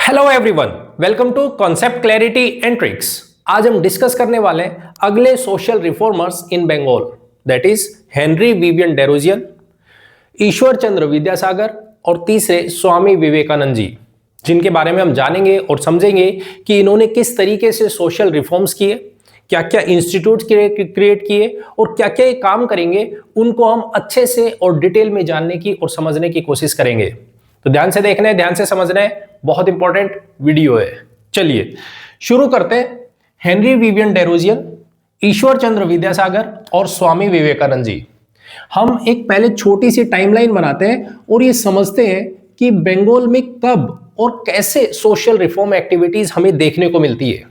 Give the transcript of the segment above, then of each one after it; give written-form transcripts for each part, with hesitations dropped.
Hello everyone, welcome to concept clarity and tricks. आज हम discuss करने वाले हैं अगले social reformers in Bengal, that is Henry Vivian Derozio, Ishwar Chandra Vidyasagar और तीसरे स्वामी विवेकानंद जी, जिनके बारे में हम जानेंगे और समझेंगे कि इन्होंने किस तरीके से सोशल रिफॉर्म्स किए, क्या क्या इंस्टीट्यूट क्रिएट किए और क्या क्या काम करेंगे, उनको हम अच्छे से और डिटेल में जानने की और समझने की कोशिश करेंगे। तो ध्यान से देखना है, ध्यान से समझना है, बहुत इंपॉर्टेंट वीडियो है। चलिए शुरू करते हैं। हेनरी विवियन डेरोजियन, ईश्वर चंद्र विद्यासागर और स्वामी विवेकानंद जी। हम एक पहले छोटी सी टाइमलाइन बनाते हैं और ये समझते हैं कि बंगाल में कब और कैसे सोशल रिफॉर्म एक्टिविटीज हमें देखने को मिलती है।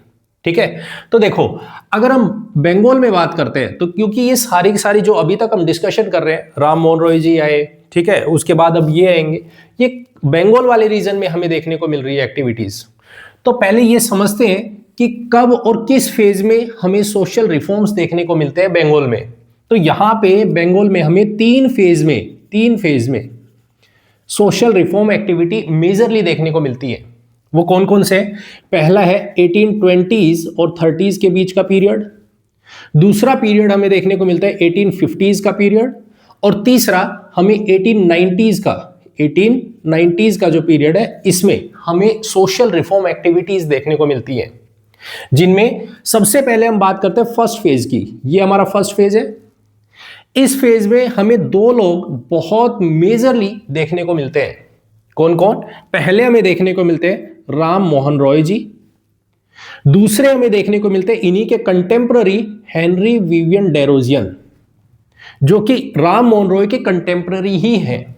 ठीक है, तो देखो, अगर हम बंगाल में बात करते हैं तो क्योंकि ये सारी की सारी जो अभी तक हम डिस्कशन कर रहे हैं, राम मोहन रॉय जी आए, ठीक है, उसके बाद अब ये आएंगे, ये बंगाल वाले रीजन में हमें देखने को मिल रही है एक्टिविटीज। तो पहले ये समझते हैं कि कब और किस फेज में हमें सोशल रिफॉर्म्स देखने को मिलते हैं बंगाल में। तो यहां पे बंगाल में हमें तीन फेज में सोशल रिफॉर्म एक्टिविटी मेजरली देखने को मिलती है। वो कौन कौन से? पहला है 1820s और 30s के बीच का पीरियड, दूसरा पीरियड हमें देखने को मिलता है 1850s का पीरियड, और तीसरा हमें 1890s का जो पीरियड है, इसमें हमें सोशल रिफॉर्म एक्टिविटीज देखने को मिलती हैं, जिनमें सबसे पहले हम बात करते हैं फर्स्ट फेज की। ये हमारा फर्स्ट फेज है। इस फेज में हमें दो लोग बहुत मेजरली देखने को मिलते हैं। कौन कौन? पहले हमें देखने को मिलते हैं राम मोहन रॉय जी, दूसरे हमें देखने को मिलते हैं इन्हीं के कंटेम्पररी हेनरी विवियन डेरोजियन, जो कि राम मोहन रॉय के कंटेम्पररी ही हैं।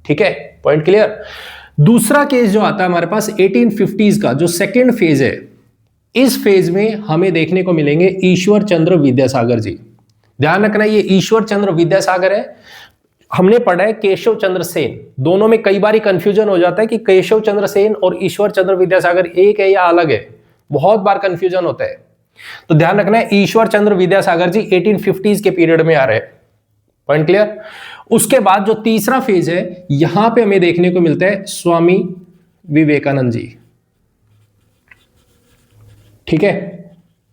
ठीक है, पॉइंट क्लियर। दूसरा केस जो आता है हमारे पास 1850s का, जो सेकेंड फेज है, इस फेज में हमें देखने को मिलेंगे ईश्वर चंद्र विद्यासागर जी। ध्यान रखना, ये ईश्वर चंद्र विद्यासागर है। हमने पढ़ा है केशव चंद्र सेन, दोनों में कई बार कंफ्यूजन हो जाता है कि केशव चंद्र सेन और ईश्वर चंद्र विद्यासागर एक है या अलग है, बहुत बार कंफ्यूजन होता है। तो ध्यान रखना है, ईश्वर चंद्र विद्यासागर जी 1850s के पीरियड में आ रहे हैं। Point clear. उसके बाद जो तीसरा फेज है, यहां पे हमें देखने को मिलता है स्वामी विवेकानंद जी। ठीक है,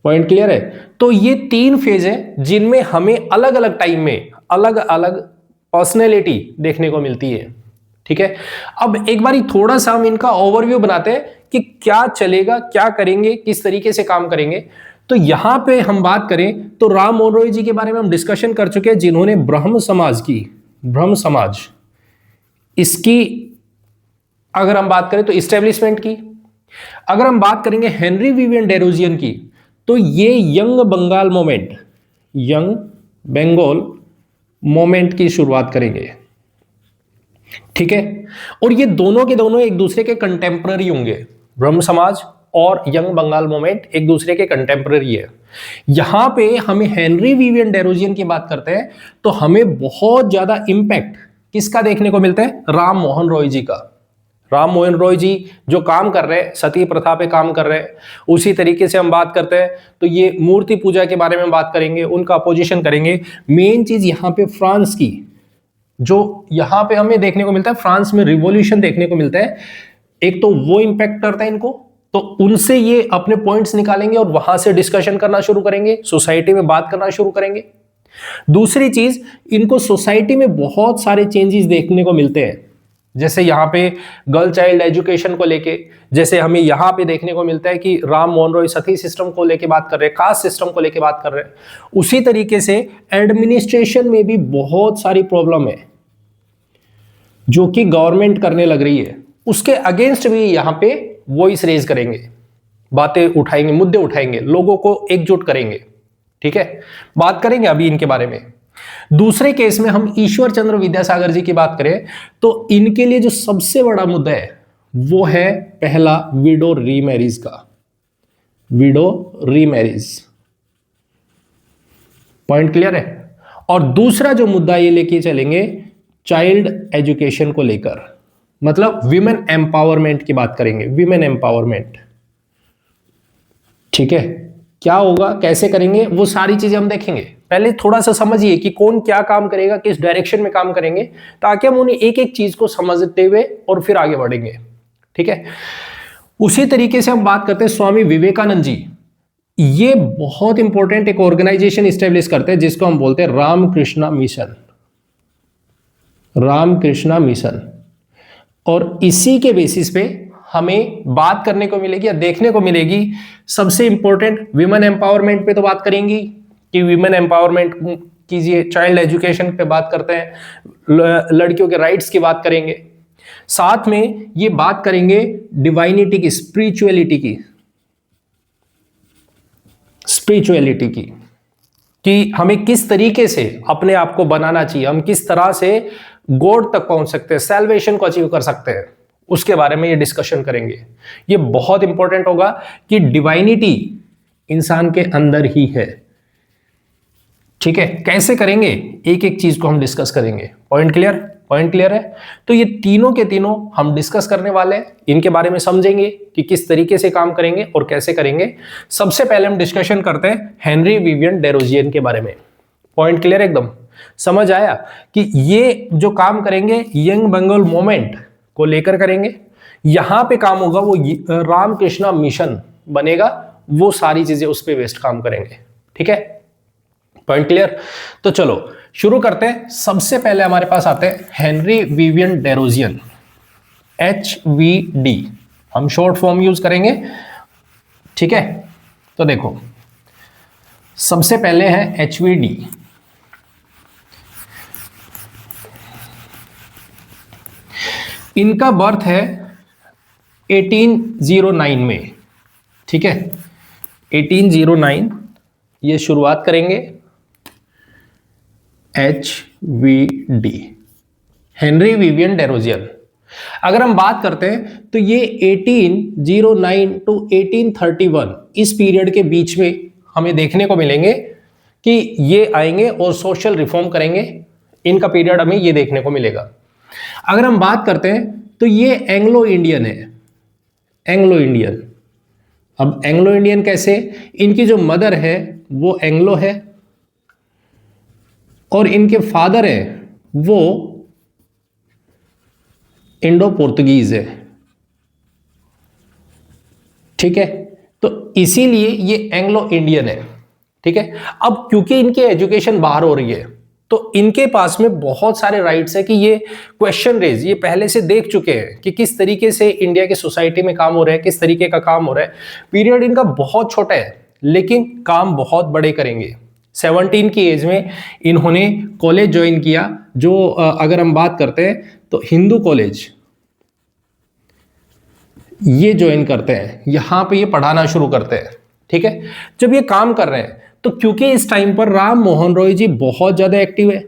पॉइंट क्लियर है। तो ये तीन फेज है जिनमें हमें अलग अलग टाइम में अलग अलग पर्सनैलिटी देखने को मिलती है। ठीक है, अब एक बारी थोड़ा सा हम इनका ओवरव्यू बनाते हैं कि क्या चलेगा, क्या करेंगे, किस तरीके से काम करेंगे। तो यहां पे हम बात करें तो राम मोहन रॉय जी के बारे में हम डिस्कशन कर चुके हैं, जिन्होंने ब्रह्म समाज इसकी अगर हम बात करें तो इस्टेब्लिशमेंट की। अगर हम बात करेंगे हेनरी विवियन डेरोजियन की, तो ये यंग बंगाल मोमेंट की शुरुआत करेंगे। ठीक है, और ये दोनों के दोनों एक दूसरे के कंटेम्पररी होंगे। ब्रह्म समाज और यंग बंगाल मोमेंट एक दूसरे के कंटेम्पररी है। यहां पे हमें हेनरी विवियन डेरोजियन की बात करते हैं तो हमें बहुत ज्यादा इंपैक्ट किसका देखने को मिलता है? राम मोहन रॉय जी का। राम मोहन रॉय जी जो काम कर रहे हैं, सती प्रथा पे काम कर रहे हैं। उसी तरीके से हम बात करते हैं तो ये मूर्ति पूजा के बारे में बात करेंगे, उनका अपोजिशन करेंगे। मेन चीज यहाँ पे फ्रांस की, जो यहाँ पे हमें देखने को मिलता है, फ्रांस में रिवॉल्यूशन देखने को मिलता है। एक तो वो इंपैक्ट करता है इनको, तो उनसे ये अपने पॉइंट्स निकालेंगे और वहां से डिस्कशन करना शुरू करेंगे, सोसाइटी में बात करना शुरू करेंगे। दूसरी चीज, इनको सोसाइटी में बहुत सारे चेंजेस देखने को मिलते हैं, जैसे यहाँ पे गर्ल चाइल्ड एजुकेशन को लेके, जैसे हमें यहाँ पे देखने को मिलता है कि राम मोहन रॉय सती सिस्टम को लेके बात कर रहे हैं, कास्ट सिस्टम को लेके बात कर रहे हैं। उसी तरीके से एडमिनिस्ट्रेशन में भी बहुत सारी प्रॉब्लम है जो कि गवर्नमेंट करने लग रही है, उसके अगेंस्ट भी यहाँ पे वॉइस रेज करेंगे, बातें उठाएंगे, मुद्दे उठाएंगे, लोगों को एकजुट करेंगे। ठीक है, बात करेंगे अभी इनके बारे में। दूसरे केस में हम ईश्वर चंद्र विद्यासागर जी की बात करें तो इनके लिए जो सबसे बड़ा मुद्दा है वो है पहला विडो रीमैरिज का, पॉइंट क्लियर है। और दूसरा जो मुद्दा ये लेके चलेंगे चाइल्ड एजुकेशन को लेकर, मतलब विमेन एम्पावरमेंट की बात करेंगे, विमेन एम्पावरमेंट। ठीक है, क्या होगा, कैसे करेंगे, वो सारी चीजें हम देखेंगे। पहले थोड़ा सा समझिए कि कौन क्या काम करेगा, किस डायरेक्शन में काम करेंगे, ताकि हम उन्हें एक एक चीज को समझते हुए और फिर आगे बढ़ेंगे। ठीक है, उसी तरीके से हम बात करते हैं स्वामी विवेकानंद जी, ये बहुत इंपॉर्टेंट एक ऑर्गेनाइजेशन स्टेब्लिश करते हैं जिसको हम बोलते हैं रामकृष्णा मिशन, रामकृष्णा मिशन। और इसी के बेसिस पे हमें बात करने को मिलेगी या देखने को मिलेगी, सबसे इंपॉर्टेंट विमेन एम्पावरमेंट पे तो बात करेंगी कि विमेन एम्पावरमेंट कीजिए, चाइल्ड एजुकेशन पे बात करते हैं, लड़कियों के राइट्स की बात करेंगे, साथ में ये बात करेंगे डिवाइनिटी की, स्पिरिचुअलिटी की, कि हमें किस तरीके से अपने आप को बनाना चाहिए, हम किस तरह से गॉड तक पहुंच सकते हैं, सैल्वेशन को अचीव कर सकते हैं, उसके बारे में ये डिस्कशन करेंगे। ये बहुत इंपॉर्टेंट होगा कि डिवाइनिटी इंसान के अंदर ही है। ठीक है, कैसे करेंगे, एक एक चीज को हम डिस्कस करेंगे। Point clear? पॉइंट क्लियर है? तो ये तीनों के तीनों हम डिस्कस करने वाले हैं, इनके बारे में समझेंगे कि किस तरीके से काम करेंगे और कैसे करेंगे। सबसे पहले हम डिस्कशन करते हैं हेनरी विवियन डेरोजियन के बारे में। Point clear? एकदम समझ आया कि ये जो काम करेंगे यंग बंगाल मूवमेंट को लेकर करेंगे, यहां पे काम होगा वो रामकृष्णा मिशन बनेगा, वो सारी चीजें उस पर बेस्ड काम करेंगे। ठीक है, पॉइंट क्लियर? तो चलो शुरू करते हैं। सबसे पहले हमारे पास आते हैं हेनरी विवियन डेरोजियन, HVD, हम शॉर्ट फॉर्म यूज करेंगे। ठीक है, तो देखो सबसे पहले है HVD। इनका बर्थ है 1809 में। ठीक है, 1809 ये शुरुआत करेंगे। HVD, Henry Vivian Derozio. अगर हम बात करते हैं तो ये 1809 टू 1831 इस पीरियड के बीच में हमें देखने को मिलेंगे कि ये आएंगे और सोशल रिफॉर्म करेंगे। इनका पीरियड हमें ये देखने को मिलेगा। अगर हम बात करते हैं तो ये एंग्लो इंडियन है, एंग्लो इंडियन। अब एंग्लो इंडियन कैसे? इनकी जो मदर है वो एंग्लो है और इनके फादर है वो इंडो पोर्तुगीज है। ठीक है, तो इसीलिए ये एंग्लो इंडियन है। ठीक है, अब क्योंकि इनकी एजुकेशन बाहर हो रही है तो इनके पास में बहुत सारे राइट्स है कि ये क्वेश्चन रेज, ये पहले से देख चुके हैं कि किस तरीके से इंडिया की सोसाइटी में काम हो रहा है, किस तरीके का काम हो रहा है। पीरियड इनका बहुत छोटा है लेकिन काम बहुत बड़े करेंगे। 17 की एज में इन्होंने कॉलेज ज्वाइन किया, जो अगर हम बात करते हैं तो हिंदू कॉलेज ये ज्वाइन करते हैं, यहां पे ये पढ़ाना शुरू करते हैं। ठीक है, जब ये काम कर रहे हैं तो क्योंकि इस टाइम पर राम मोहन रॉय जी बहुत ज्यादा एक्टिव है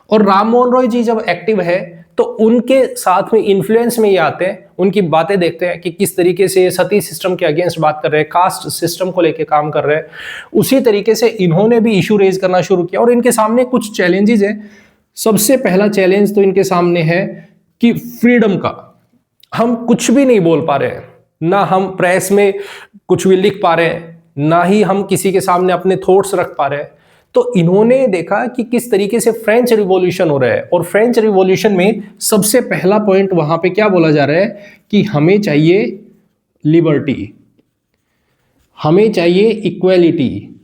और राम मोहन रॉय जी जब एक्टिव है तो उनके साथ में इन्फ्लुएंस में ये आते हैं, उनकी बातें देखते हैं कि किस तरीके से सती सिस्टम के अगेंस्ट बात कर रहे हैं, कास्ट सिस्टम को लेके काम कर रहे हैं। उसी तरीके से इन्होंने भी इशू रेज करना शुरू किया और इनके सामने कुछ चैलेंजेस हैं। सबसे पहला चैलेंज तो इनके सामने है कि फ्रीडम का, हम कुछ भी नहीं बोल पा रहे हैं, ना हम प्रेस में कुछ भी लिख पा रहे हैं, ना ही हम किसी के सामने अपने थॉट्स रख पा रहे हैं। तो इन्होंने देखा कि किस तरीके से फ्रेंच रिवॉल्यूशन हो रहा है और फ्रेंच रिवॉल्यूशन में सबसे पहला पॉइंट वहां पे क्या बोला जा रहा है कि हमें चाहिए लिबर्टी, हमें चाहिए इक्वेलिटी,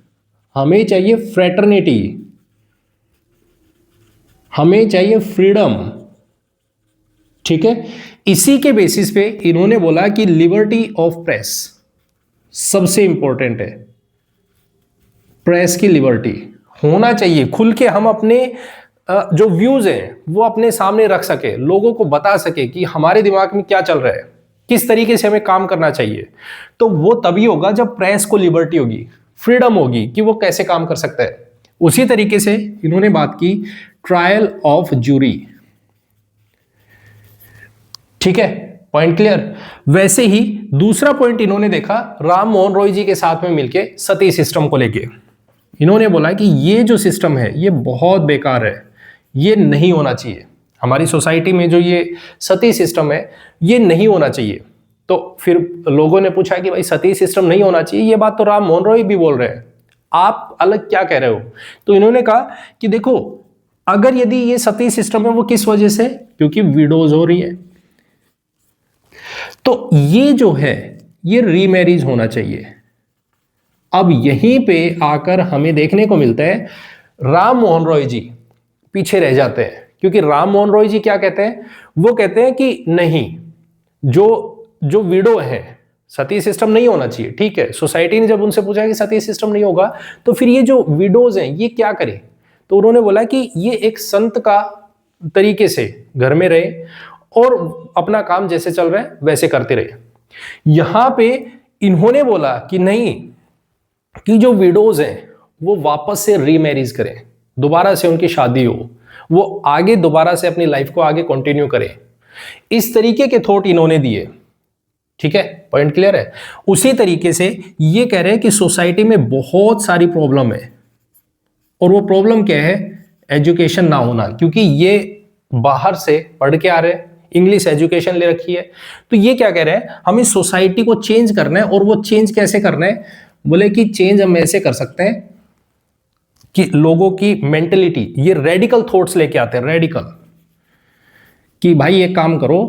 हमें चाहिए फ्रेटर्निटी, हमें चाहिए फ्रीडम। ठीक है, इसी के बेसिस पे इन्होंने बोला कि लिबर्टी ऑफ प्रेस सबसे इंपॉर्टेंट है। प्रेस की लिबर्टी होना चाहिए, खुल के हम अपने जो व्यूज हैं वो अपने सामने रख सके, लोगों को बता सके कि हमारे दिमाग में क्या चल रहा है, किस तरीके से हमें काम करना चाहिए। तो वो तभी होगा जब प्रेस को लिबर्टी होगी, फ्रीडम होगी कि वो कैसे काम कर सकता है। उसी तरीके से इन्होंने बात की ट्रायल ऑफ जूरी। ठीक है, पॉइंट क्लियर? वैसे ही दूसरा पॉइंट इन्होंने देखा राम मोहन रॉय जी के साथ में मिलके सती सिस्टम को लेके। इन्होंने बोला कि ये जो सिस्टम है ये बहुत बेकार है, ये नहीं होना चाहिए, हमारी सोसाइटी में जो ये सती सिस्टम है ये नहीं होना चाहिए। तो फिर लोगों ने पूछा कि भाई सती सिस्टम नहीं होना चाहिए, ये बात तो राम मोहन रॉय भी बोल रहे हैं, आप अलग क्या कह रहे हो? तो इन्होंने कहा कि देखो, अगर यदि ये सती सिस्टम है वो किस वजह से, क्योंकि विडोज हो रही है, तो ये जो है ये रीमैरिज होना चाहिए। अब यहीं पे आकर हमें देखने को मिलता है राम मोहन रॉय जी पीछे रह जाते हैं, क्योंकि राम मोहन रॉय जी क्या कहते हैं, वो कहते हैं कि नहीं, जो विडो है सती सिस्टम नहीं होना चाहिए। ठीक है, सोसाइटी ने जब उनसे पूछा कि सती सिस्टम नहीं होगा तो फिर ये जो विडोज हैं ये क्या करें, तो उन्होंने बोला कि ये एक संत का तरीके से घर में रहे और अपना काम जैसे चल रहा है वैसे करते रहे। यहां पे इन्होंने बोला कि नहीं, कि जो विडोज हैं वो वापस से रीमैरिज करें, दोबारा से उनकी शादी हो, वो आगे दोबारा से अपनी लाइफ को आगे कंटिन्यू करें। इस तरीके के थॉट इन्होंने दिए। ठीक है, पॉइंट क्लियर है। उसी तरीके से ये कह रहे हैं कि सोसाइटी में बहुत सारी प्रॉब्लम है, और वो प्रॉब्लम क्या है, एजुकेशन ना होना, क्योंकि ये बाहर से पढ़ के आ रहे हैं, इंग्लिश एजुकेशन ले रखी है। तो ये क्या कह रहे हैं, हमें सोसाइटी को चेंज करना है। और वो चेंज कैसे करना है, बोले कि चेंज हम ऐसे कर सकते हैं कि लोगों की मेंटेलिटी, ये रेडिकल थॉट्स लेके आते हैं, रेडिकल, कि भाई एक काम करो,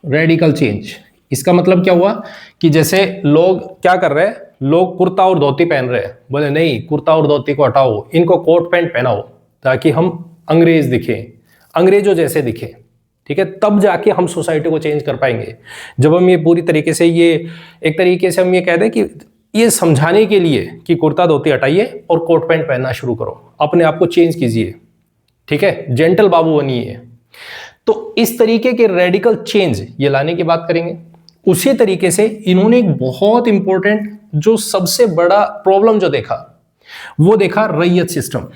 रेडिकल चेंज। इसका मतलब क्या हुआ कि जैसे लोग क्या कर रहे हैं, लोग कुर्ता और धोती पहन रहे हैं, बोले नहीं, कुर्ता और धोती को हटाओ, इनको कोट पैंट पहनाओ ताकि हम अंग्रेज दिखें, अंग्रेजों जैसे दिखें। ठीक है, तब जाके हम सोसाइटी को चेंज कर पाएंगे। जब हम ये पूरी तरीके से, ये एक तरीके से हम ये कह दें कि ये समझाने के लिए कि कुर्ता धोती हटाइए और कोट पैंट पहनना शुरू करो, अपने आप को चेंज कीजिए। ठीक है, जेंटल बाबू बनिए। तो इस तरीके के रेडिकल चेंज ये लाने की बात करेंगे। उसी तरीके से इन्होंने एक बहुत इंपॉर्टेंट, जो सबसे बड़ा प्रॉब्लम जो देखा, वो देखा रैयत सिस्टम।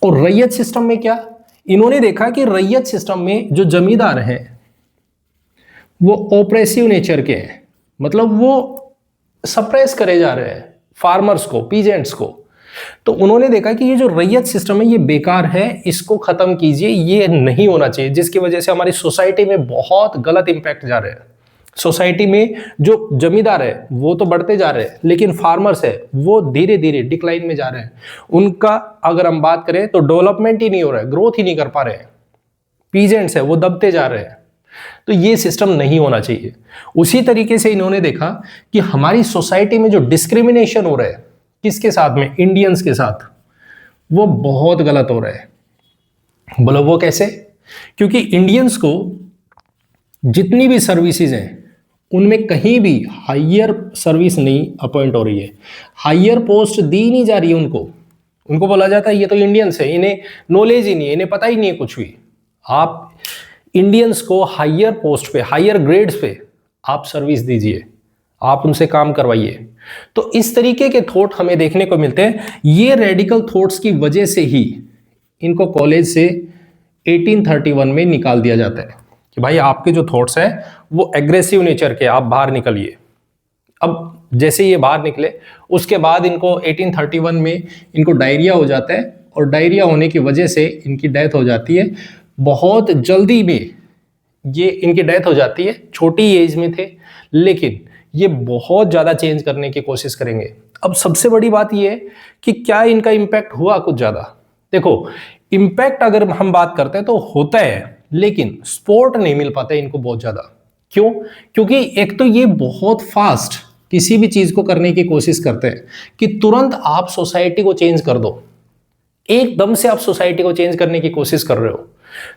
और रैयत सिस्टम में क्या, इन्होंने देखा कि रैयत सिस्टम में जो जमींदार हैं वो ऑपरेसिव नेचर के हैं, मतलब वो सप्रेस करे जा रहे हैं फार्मर्स को, पीजेंट्स को। तो उन्होंने देखा कि ये जो रैयत सिस्टम है ये बेकार है, इसको खत्म कीजिए, ये नहीं होना चाहिए, जिसकी वजह से हमारी सोसाइटी में बहुत गलत इंपैक्ट जा रहे हैं। सोसाइटी में जो जमींदार है वो तो बढ़ते जा रहे हैं, लेकिन फार्मर्स है वो धीरे धीरे डिक्लाइन में जा रहे हैं। उनका अगर हम बात करें तो डेवलपमेंट ही नहीं हो रहा है, ग्रोथ ही नहीं कर पा रहे हैं। पीजेंट्स है वो दबते जा रहे हैं। तो ये सिस्टम नहीं होना चाहिए। उसी तरीके से इन्होंने देखा कि हमारी सोसाइटी में जो डिस्क्रिमिनेशन हो रहा है, किसके साथ में, इंडियंस के साथ, वो बहुत गलत हो रहा है। बोलो वो कैसे, क्योंकि इंडियंस को जितनी भी सर्विसेज हैं उनमें कहीं भी हायर सर्विस नहीं अपॉइंट हो रही है, हायर पोस्ट दी नहीं जा रही है उनको बोला जाता है ये तो इंडियंस है, इन्हें नॉलेज ही नहीं है, इन्हें पता ही नहीं है कुछ भी। आप इंडियंस को हायर पोस्ट पे, हायर ग्रेड्स पे आप सर्विस दीजिए, आप उनसे काम करवाइए। तो इस तरीके के थॉट हमें देखने को मिलते हैं। ये रेडिकल थॉट्स की वजह से ही इनको कॉलेज से 1831 में निकाल दिया जाता है कि भाई आपके जो थॉट्स हैं वो एग्रेसिव नेचर के, आप बाहर निकलिए। अब जैसे ये बाहर निकले उसके बाद इनको 1831 में इनको डायरिया हो जाता है, और डायरिया होने की वजह से इनकी डेथ हो जाती है। बहुत जल्दी में ये इनकी डेथ हो जाती है, छोटी एज में थे, लेकिन ये बहुत ज़्यादा चेंज करने की कोशिश करेंगे। अब सबसे बड़ी बात ये है कि क्या इनका इम्पैक्ट हुआ कुछ ज़्यादा। देखो, इम्पैक्ट अगर हम बात करते हैं तो होता है, लेकिन सपोर्ट नहीं मिल पाता है इनको बहुत ज़्यादा। क्यों? क्योंकि एक तो ये बहुत फास्ट किसी भी चीज़ को करने की कोशिश करते हैं कि तुरंत आप सोसाइटी को चेंज कर दो, एकदम से आप सोसाइटी को चेंज करने की कोशिश कर रहे हो।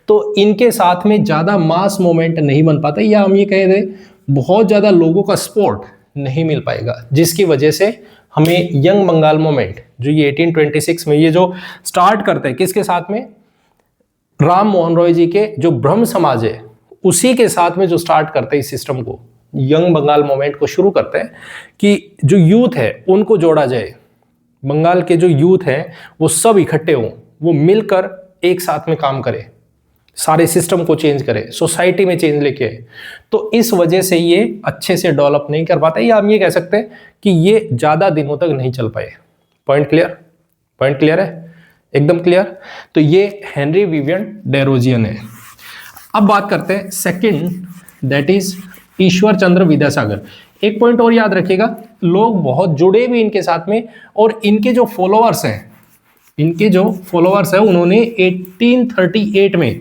तो इनके साथ में ज़्यादा मास मूवमेंट नहीं बन पाता, या हम ये कह रहे बहुत ज़्यादा लोगों का सपोर्ट नहीं मिल पाएगा, जिसकी वजह से हमें यंग बंगाल मूवमेंट जो ये 1826 में ये जो स्टार्ट करते हैं, किसके साथ में, राम मोहन रॉय जी के जो ब्रह्म समाज है उसी के साथ में जो स्टार्ट करते हैं इस सिस्टम को, यंग बंगाल मूवमेंट को शुरू करते हैं कि जो यूथ है उनको जोड़ा जाए, बंगाल के जो यूथ हैं वो सब इकट्ठे हों, वो मिलकर एक साथ में काम करें, सारे सिस्टम को चेंज करें, सोसाइटी में चेंज लेके आए। तो इस वजह से ये अच्छे से डेवलप नहीं कर पाते, या हम ये कह सकते हैं कि ये ज़्यादा दिनों तक नहीं चल पाए। Point clear? पॉइंट क्लियर है, एकदम क्लियर। तो ये हेनरी विवियन डेरोजियन है। अब बात करते हैं सेकंड, दैट इज ईश्वर चंद्र विद्यासागर। एक पॉइंट और याद रखिएगा, लोग बहुत जुड़े भी इनके साथ में, और इनके जो फॉलोअर्स हैं, उन्होंने 1838 में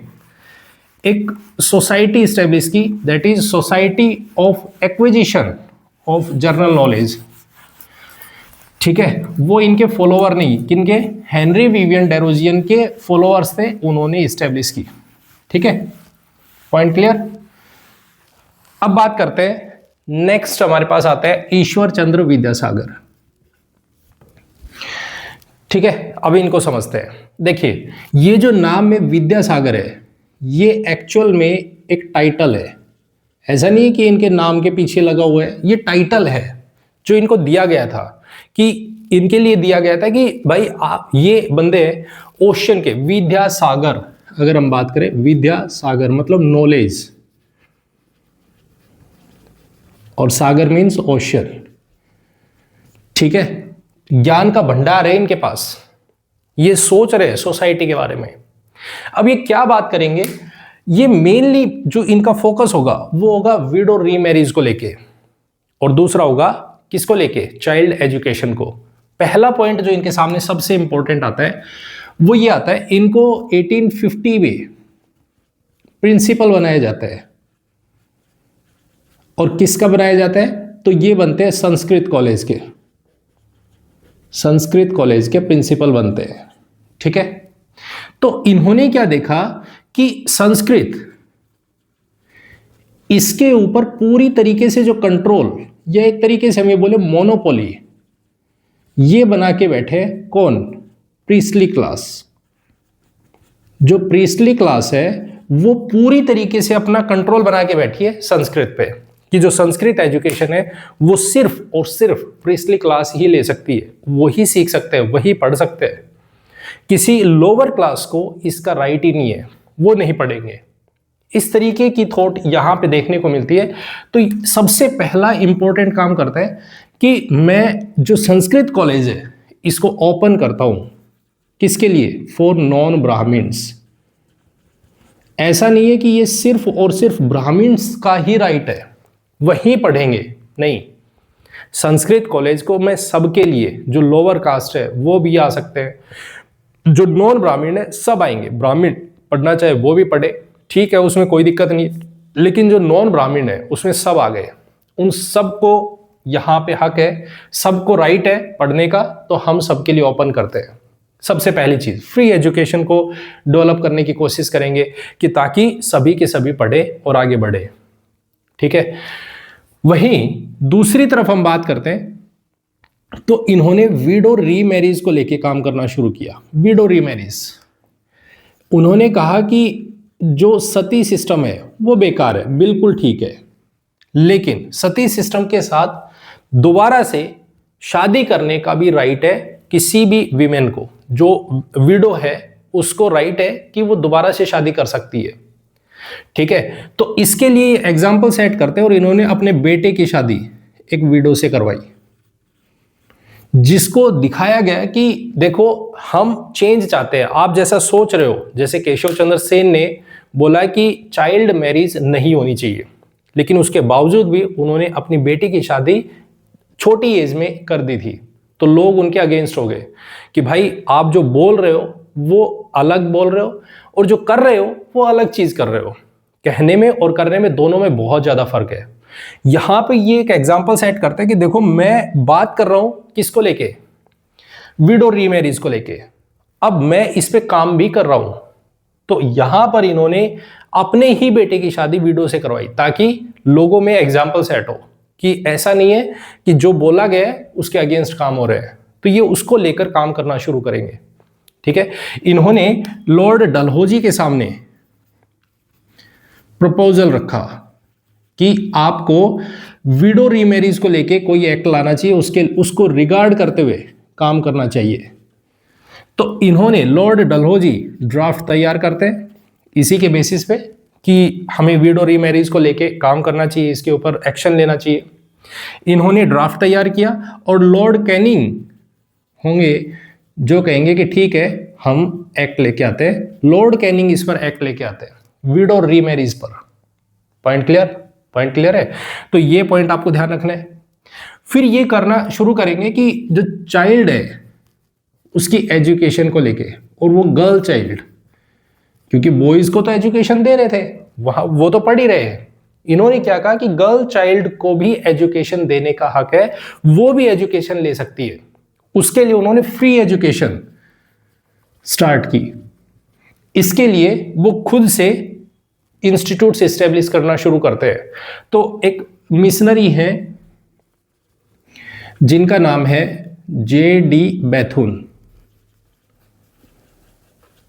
एक सोसाइटी स्टेब्लिश की, that is society of acquisition of general knowledge. ठीक है, वो इनके फॉलोअर नहीं, किनके, हेनरी विवियन डेरोजियन के फॉलोअर्स थे, उन्होंने स्टेब्लिश की। ठीक है, पॉइंट क्लियर। अब बात करते हैं, नेक्स्ट हमारे पास आता है ईश्वर चंद्र विद्यासागर। ठीक है, अब इनको समझते हैं। देखिए, ये जो नाम में विद्यासागर है, ये एक्चुअल में एक टाइटल है। ऐसा नहीं है कि इनके नाम के पीछे लगा हुआ है, ये टाइटल है जो इनको दिया गया था, कि इनके लिए दिया गया था कि भाई आप ये बंदे ओशन के विद्यासागर, अगर हम बात करें विद्यासागर मतलब नॉलेज, और सागर मीन्स ओशन। ठीक है, ज्ञान का भंडार है इनके पास, ये सोच रहे हैं सोसाइटी के बारे में। अब ये क्या बात करेंगे, ये मेनली जो इनका फोकस होगा वो होगा विडो रीमैरिज को लेके, और दूसरा होगा किसको लेके, चाइल्ड एजुकेशन को। पहला पॉइंट जो इनके सामने सबसे इंपॉर्टेंट आता है वो ये आता है, इनको 1850 में प्रिंसिपल बनाया जाता है। और किसका बनाया जाता है, तो ये बनते हैं संस्कृत कॉलेज के, संस्कृत कॉलेज के प्रिंसिपल बनते हैं। ठीक है, तो इन्होंने क्या देखा कि संस्कृत, इसके ऊपर पूरी तरीके से जो कंट्रोल, या एक तरीके से हम ये बोले मोनोपोली, ये बना के बैठे कौन, प्रीस्टली क्लास। जो प्रीस्टली क्लास है वो पूरी तरीके से अपना कंट्रोल बना के बैठी है संस्कृत पे, कि जो संस्कृत एजुकेशन है वो सिर्फ और सिर्फ प्रीस्टली क्लास ही ले सकती है, वही सीख सकते हैं, वही पढ़ सकते हैं। किसी लोअर क्लास को इसका राइट ही नहीं है, वो नहीं पढ़ेंगे। इस तरीके की थॉट यहां पे देखने को मिलती है। तो सबसे पहला इंपॉर्टेंट काम करता है कि मैं जो संस्कृत कॉलेज है इसको ओपन करता हूं, किसके लिए, फॉर नॉन ब्राह्मण्स। ऐसा नहीं है कि ये सिर्फ और सिर्फ ब्राह्मण्स का ही राइट है, वहीं पढ़ेंगे, नहीं। संस्कृत कॉलेज को मैं सबके लिए, जो लोअर कास्ट है वो भी आ सकते हैं, जो नॉन ब्राह्मण है सब आएंगे। ब्राह्मण पढ़ना चाहे वो भी पढ़े, ठीक है, उसमें कोई दिक्कत नहीं, लेकिन जो नॉन ब्राह्मण है उसमें सब आ गए, उन सबको यहाँ पे हक है, सबको राइट है पढ़ने का, तो हम सबके लिए ओपन करते हैं। सबसे पहली चीज, फ्री एजुकेशन को डेवलप करने की कोशिश करेंगे कि ताकि सभी के सभी पढ़े और आगे बढ़े। ठीक है, वहीं दूसरी तरफ हम बात करते हैं, तो इन्होंने विडो रीमैरिज को लेके काम करना शुरू किया। विडो रीमैरिज, उन्होंने कहा कि जो सती सिस्टम है वो बेकार है, बिल्कुल ठीक है, लेकिन सती सिस्टम के साथ दोबारा से शादी करने का भी राइट है किसी भी विमेन को। जो विडो है उसको राइट है कि वो दोबारा से शादी कर सकती है। ठीक है, तो इसके लिए एग्जाम्पल सेट करते हैं, और इन्होंने अपने बेटे की शादी एक विडो से करवाई, जिसको दिखाया गया कि देखो हम चेंज चाहते हैं, आप जैसा सोच रहे हो, जैसे केशव चंद्र सेन ने बोला कि चाइल्ड मैरिज नहीं होनी चाहिए, लेकिन उसके बावजूद भी उन्होंने अपनी बेटी की शादी छोटी एज में कर दी थी। तो लोग उनके अगेंस्ट हो गए कि भाई आप जो बोल रहे हो वो अलग बोल रहे हो, और जो कर रहे हो वो अलग चीज कर रहे हो। कहने में और करने में दोनों में बहुत ज्यादा फर्क है। यहां पे ये एक एग्जांपल सेट करते हैं कि देखो मैं बात कर रहा हूं किसको लेके, विडो रीमैरिज को लेके, अब मैं इस पे काम भी कर रहा हूं। तो यहां पर इन्होंने अपने ही बेटे की शादी विडो से करवाई, ताकि लोगों में एग्जांपल सेट हो कि ऐसा नहीं है कि जो बोला गया है उसके अगेंस्ट काम हो रहे हैं, तो ये उसको लेकर काम करना शुरू करेंगे। ठीक है, इन्होंने लॉर्ड डलहौजी के सामने प्रपोजल रखा कि आपको विडो रीमैरिज को लेके कोई एक्ट लाना चाहिए, उसको रिगार्ड करते हुए काम करना चाहिए। तो इन्होंने लॉर्ड डलहौजी ड्राफ्ट तैयार करते हैं इसी के बेसिस पे कि हमें विडो रीमैरिज को लेके काम करना चाहिए, इसके ऊपर एक्शन लेना चाहिए। इन्होंने ड्राफ्ट तैयार किया, और लॉर्ड कैनिंग होंगे जो कहेंगे कि ठीक है हम एक्ट लेके आते हैं। लॉर्ड कैनिंग इस पर एक्ट लेके आते हैं विडो रीमैरिज पर। पॉइंट क्लियर, पॉइंट क्लियर है। तो ये पॉइंट आपको ध्यान रखना है। फिर ये करना शुरू करेंगे कि जो चाइल्ड है उसकी एजुकेशन को लेके, और वो गर्ल चाइल्ड, क्योंकि बॉयज को तो एजुकेशन दे रहे थे, वहां वो तो पढ़ ही रहे हैं। इन्होंने क्या कहा कि गर्ल चाइल्ड को भी एजुकेशन देने का हक है, वो भी एजुकेशन ले सकती है। उसके लिए उन्होंने फ्री एजुकेशन स्टार्ट की। इसके लिए वो खुद से इंस्टीट्यूट से एस्टेब्लिश करना शुरू करते हैं। तो एक मिशनरी है जिनका नाम है J.D. बैथुन।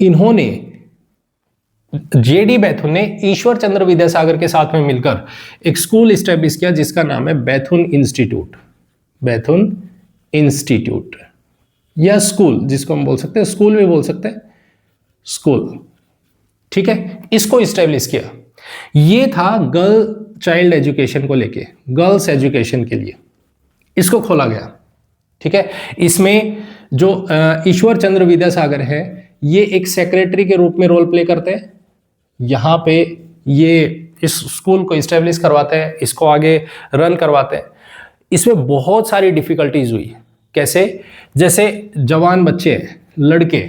इन्होंने J.D. बैथुन ने ईश्वर चंद्र विद्यासागर के साथ में मिलकर एक स्कूल एस्टेब्लिश किया जिसका नाम है बैथुन इंस्टीट्यूट। बैथुन इंस्टीट्यूट या स्कूल, जिसको हम बोल सकते हैं, स्कूल भी बोल सकते हैं, स्कूल, ठीक है। इसको एस्टेब्लिश किया। ये था गर्ल चाइल्ड एजुकेशन को लेके, गर्ल्स एजुकेशन के लिए इसको खोला गया, ठीक है। इसमें जो ईश्वर चंद्र विद्यासागर है, ये एक सेक्रेटरी के रूप में रोल प्ले करते हैं। यहाँ पे ये इस स्कूल को एस्टेब्लिश करवाते हैं, इसको आगे रन करवाते हैं। इसमें बहुत सारी डिफिकल्टीज हुई। कैसे? जैसे जवान बच्चे हैं, लड़के,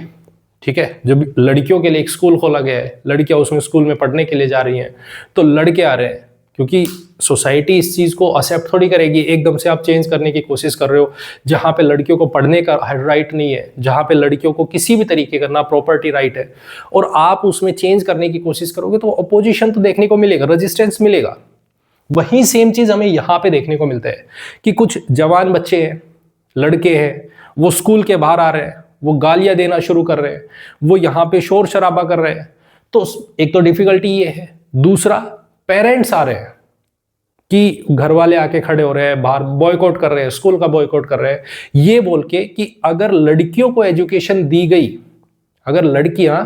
ठीक है, जब लड़कियों के लिए एक स्कूल खोला गया है, लड़कियां उसमें स्कूल में पढ़ने के लिए जा रही हैं, तो लड़के आ रहे हैं, क्योंकि सोसाइटी इस चीज़ को एक्सेप्ट थोड़ी करेगी। एकदम से आप चेंज करने की कोशिश कर रहे हो, जहाँ पे लड़कियों को पढ़ने का राइट नहीं है, जहाँ पे लड़कियों को किसी भी तरीके का ना प्रॉपर्टी राइट है, और आप उसमें चेंज करने की कोशिश करोगे तो अपोजिशन तो देखने को मिलेगा, रेजिस्टेंस मिलेगा। वही सेम चीज़ हमें यहाँ पे देखने को मिलता है कि कुछ जवान बच्चे हैं, लड़के हैं, वो स्कूल के बाहर आ रहे हैं, वो गालियाँ देना शुरू कर रहे हैं, वो यहाँ पे शोर शराबा कर रहे हैं। तो एक तो डिफिकल्टी ये है। दूसरा, पेरेंट्स आ रहे हैं कि घर वाले आके खड़े हो रहे हैं, बाहर बॉयकॉट कर रहे हैं, स्कूल का बॉयकॉट कर रहे हैं, ये बोल के कि अगर लड़कियों को एजुकेशन दी गई, अगर लड़कियां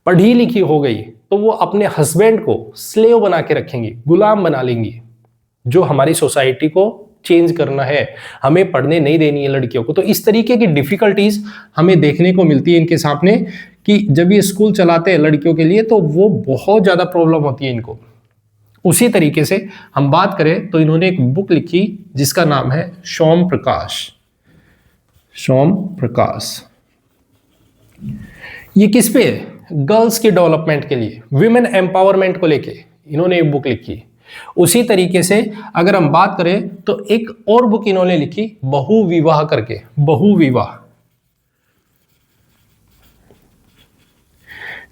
पढ़ी लिखी हो गई, तो वो अपने हस्बैंड को स्लेव बना के रखेंगी, गुलाम बना लेंगी। जो हमारी सोसाइटी को चेंज करना है, हमें पढ़ने नहीं देनी है लड़कियों को। तो इस तरीके की डिफिकल्टीज हमें देखने को मिलती है इनके सामने कि जब ये स्कूल चलाते हैं लड़कियों के लिए, तो वो बहुत ज्यादा प्रॉब्लम होती है इनको। उसी तरीके से हम बात करें तो इन्होंने एक बुक लिखी जिसका नाम है सोम प्रकाश। सोम प्रकाश ये किस पे है? गर्ल्स के डेवलपमेंट के लिए, विमेन एम्पावरमेंट को लेके इन्होंने एक बुक लिखी। उसी तरीके से अगर हम बात करें तो एक और बुक इन्होंने लिखी बहु विवाह करके, बहु विवाह,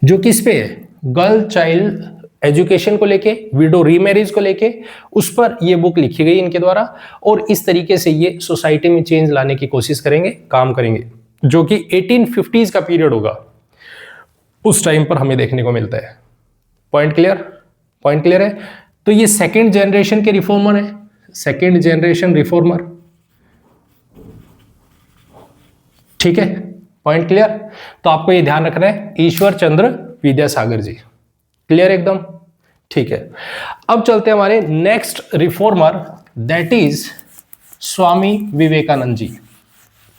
जो किस पे है? गर्ल चाइल्ड एजुकेशन को लेके, विडो रीमैरिज को लेके, उस पर यह बुक लिखी गई इनके द्वारा। और इस तरीके से ये सोसाइटी में चेंज लाने की कोशिश करेंगे, काम करेंगे, जो कि 1850s का पीरियड होगा, उस टाइम पर हमें देखने को मिलता है। Point clear? पॉइंट क्लियर है? तो ये सेकेंड जनरेशन के रिफॉर्मर है, सेकेंड जनरेशन रिफॉर्मर, ठीक है। Point clear? तो आपको ये ध्यान रखना है, ईश्वर चंद्र विद्यासागर जी। क्लियर एकदम? ठीक है। अब चलते हैं हमारे next reformer, that is Swami Vivekananda ji.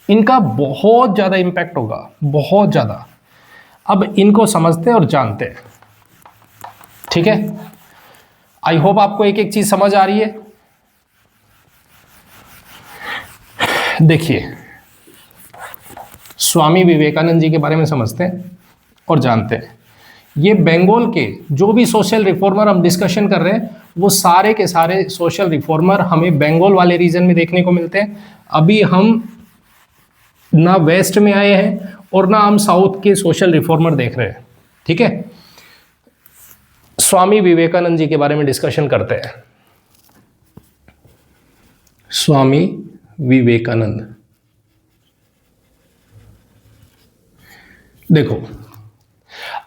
इनका बहुत ज्यादा इंपैक्ट होगा, बहुत ज्यादा। अब इनको समझते हैं और जानते हैं, ठीक है। आई होप आपको एक एक चीज समझ आ रही है। देखिए, स्वामी विवेकानंद जी के बारे में समझते हैं और जानते हैं। ये बंगाल के जो भी सोशल रिफॉर्मर हम डिस्कशन कर रहे हैं, वो सारे के सारे सोशल रिफॉर्मर हमें बंगाल वाले रीजन में देखने को मिलते हैं। अभी हम ना वेस्ट में आए हैं और ना हम साउथ के सोशल रिफॉर्मर देख रहे हैं, ठीक है। स्वामी विवेकानंद जी के बारे में डिस्कशन करते हैं। स्वामी विवेकानंद, देखो,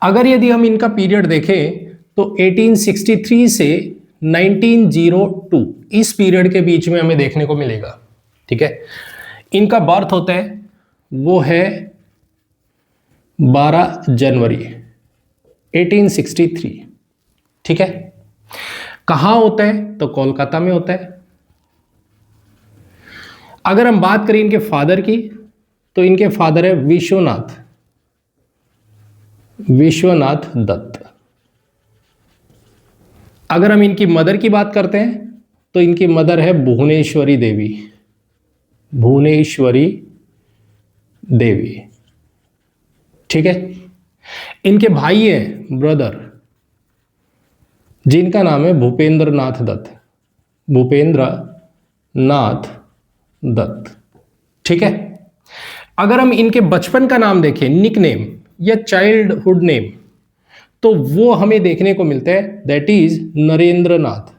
अगर यदि हम इनका पीरियड देखें तो 1863 से 1902 इस पीरियड के बीच में हमें देखने को मिलेगा, ठीक है। इनका बर्थ होता है, वो है 12 जनवरी 1863, ठीक है। कहाँ होता है? तो कोलकाता में होता है। अगर हम बात करें इनके फादर की, तो इनके फादर है विश्वनाथ दत्त। अगर हम इनकी मदर की बात करते हैं तो इनकी मदर है भुवनेश्वरी देवी, भुवनेश्वरी देवी, ठीक है। इनके भाई हैं, ब्रदर, जिनका नाम है भूपेंद्र नाथ दत्त, भूपेंद्र नाथ दत्त। ठीक है। अगर हम इनके बचपन का नाम देखें, निक नेम या चाइल्डहुड नेम, तो वो हमें देखने को मिलता है, दैट इज नरेंद्र नाथ,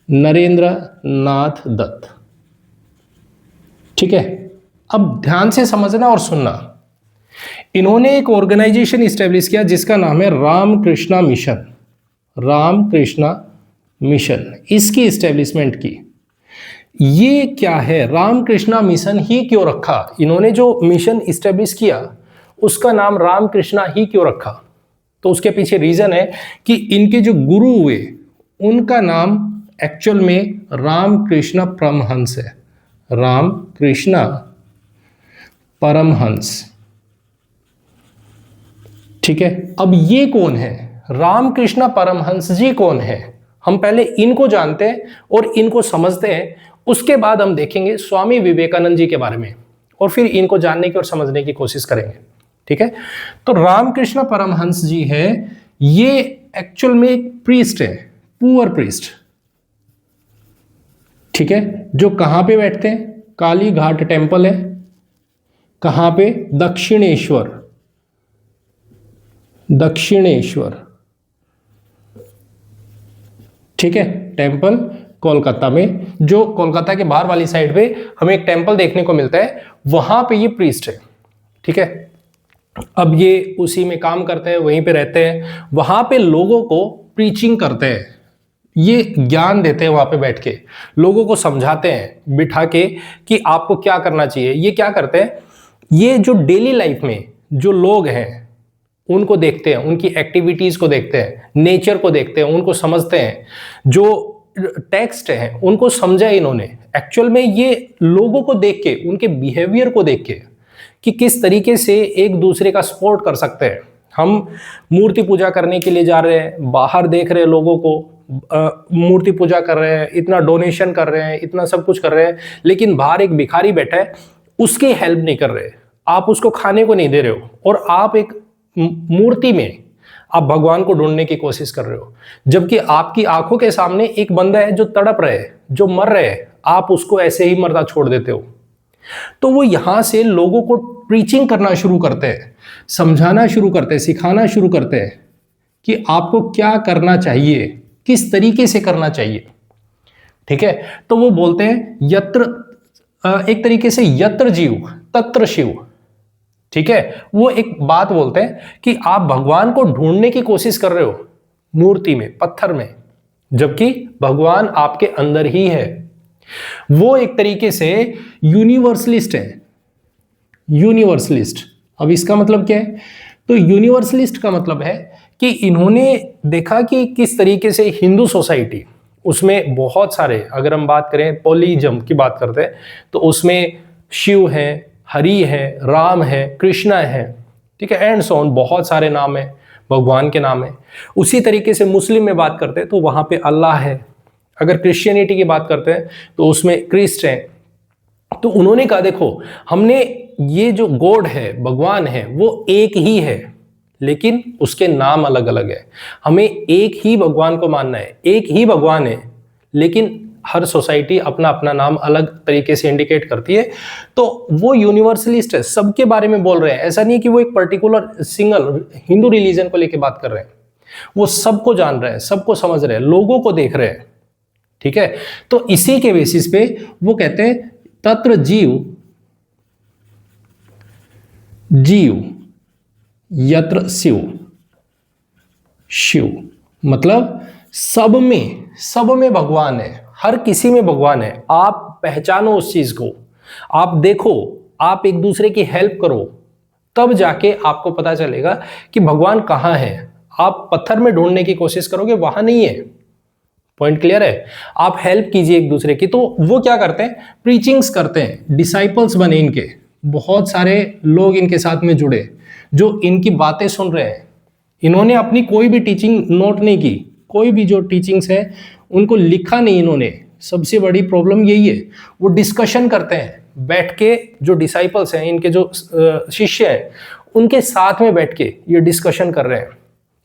नरेंद्र नाथ दत्त। ठीक है। अब ध्यान से समझना और सुनना। इन्होंने एक ऑर्गेनाइजेशन इस्टेब्लिश किया जिसका नाम है रामकृष्णा मिशन, रामकृष्णा मिशन, इसकी इस्टेब्लिशमेंट की। ये क्या है, रामकृष्णा मिशन ही क्यों रखा? इन्होंने जो मिशन इस्टेब्लिश किया उसका नाम रामकृष्णा ही क्यों रखा? तो उसके पीछे रीजन है कि इनके जो गुरु हुए उनका नाम एक्चुअल में रामकृष्ण परमहंस है, रामकृष्ण परमहंस। ठीक है। अब ये कौन है, रामकृष्ण परमहंस जी कौन है? हम पहले इनको जानते हैं और इनको समझते हैं, उसके बाद हम देखेंगे स्वामी विवेकानंद जी के बारे में और फिर इनको जानने की और समझने की कोशिश करेंगे। ठीक है। तो रामकृष्ण परमहंस जी है, ये एक्चुअल में एक प्रीस्ट है, पुअर प्रीस्ट। ठीक है। जो कहां पे बैठते हैं, काली घाट टेम्पल है, कहां पे, दक्षिणेश्वर, दक्षिणेश्वर। ठीक है। टेम्पल कोलकाता में, जो कोलकाता के बाहर वाली साइड पे हमें एक टेम्पल देखने को मिलता है, वहां पे ये प्रीस्ट है। ठीक है। अब ये उसी में काम करते हैं, वहीं पे रहते हैं, वहां पे लोगों को प्रीचिंग करते हैं, ये ज्ञान देते हैं, वहां पे बैठ के लोगों को समझाते हैं बिठा के कि आपको क्या करना चाहिए। ये क्या करते हैं, ये जो डेली लाइफ में जो लोग हैं उनको देखते हैं, उनकी एक्टिविटीज को देखते हैं, नेचर को देखते हैं, उनको समझते हैं, जो टेक्स्ट है उनको समझा इन्होंने। एक्चुअल में ये लोगों को देख के, उनके बिहेवियर को देख के कि किस तरीके से एक दूसरे का सपोर्ट कर सकते हैं। हम मूर्ति पूजा करने के लिए जा रहे हैं, बाहर देख रहे हैं लोगों को मूर्ति पूजा कर रहे हैं, इतना डोनेशन कर रहे हैं, इतना सब कुछ कर रहे हैं, लेकिन बाहर एक भिखारी बैठा है, उसकी हेल्प नहीं कर रहे, आप उसको खाने को नहीं दे रहे हो, और आप एक मूर्ति में आप भगवान को ढूंढने की कोशिश कर रहे हो, जबकि आपकी आंखों के सामने एक बंदा है जो तड़प रहे, जो मर रहे, आप उसको ऐसे ही मरदा छोड़ देते हो। तो वो यहां से लोगों को प्रीचिंग करना शुरू करते हैं, समझाना शुरू करते हैं, सिखाना शुरू करते हैं कि आपको क्या करना चाहिए, किस तरीके से करना चाहिए। ठीक है। तो वो बोलते हैं यत्र, एक तरीके से यत्र जीव तत्र शिव। ठीक है। वो एक बात बोलते हैं कि आप भगवान को ढूंढने की कोशिश कर रहे हो मूर्ति में, पत्थर में, जबकि भगवान आपके अंदर ही है। वो एक तरीके से यूनिवर्सलिस्ट है, यूनिवर्सलिस्ट। अब इसका मतलब क्या है, तो यूनिवर्सलिस्ट का मतलब है कि इन्होंने देखा कि किस तरीके से हिंदू सोसाइटी, उसमें बहुत सारे, अगर हम बात करें पॉलीजम की बात करते हैं, तो उसमें शिव है, हरि है, राम है, कृष्णा है, ठीक है, एंड सो ऑन, बहुत सारे नाम है, भगवान के नाम है। उसी तरीके से मुस्लिम में बात करते हैं तो वहां पे अल्लाह है। अगर क्रिश्चियनिटी की बात करते हैं तो उसमें क्रिस्ट है। तो उन्होंने कहा देखो, हमने ये जो गॉड है, भगवान है, वो एक ही है, लेकिन उसके नाम अलग अलग है। हमें एक ही भगवान को मानना है, एक ही भगवान है, लेकिन हर सोसाइटी अपना अपना नाम अलग तरीके से इंडिकेट करती है। तो वो यूनिवर्सलिस्ट है, सबके बारे में बोल रहे हैं। ऐसा नहीं है कि वो एक पर्टिकुलर सिंगल हिंदू रिलीजन को लेके बात कर रहे हैं, वो सबको जान रहे हैं, सबको समझ रहे हैं, लोगों को देख रहे हैं। ठीक है। तो इसी के बेसिस पे वो कहते हैं तत्र जीव जीव यत्र शिव, शिव मतलब सब में भगवान है, हर किसी में भगवान है। आप पहचानो उस चीज को, आप देखो, आप एक दूसरे की हेल्प करो, तब जाके आपको पता चलेगा कि भगवान कहाँ है। आप पत्थर में ढूंढने की कोशिश करोगे, वहां नहीं है। पॉइंट क्लियर है? आप हेल्प कीजिए एक दूसरे की। तो वो क्या करते हैं, प्रीचिंग्स करते हैं, डिसाइपल्स बने इनके, बहुत सारे लोग इनके साथ में जुड़े जो इनकी बातें सुन रहे हैं। इन्होंने अपनी कोई भी टीचिंग नोट नहीं की, कोई भी जो टीचिंग्स है उनको लिखा नहीं इन्होंने। सबसे बड़ी प्रॉब्लम यही है। वो डिस्कशन करते हैं बैठ के, जो डिसाइपल्स हैं, इनके जो शिष्य हैं, उनके साथ में बैठ के ये डिस्कशन कर रहे हैं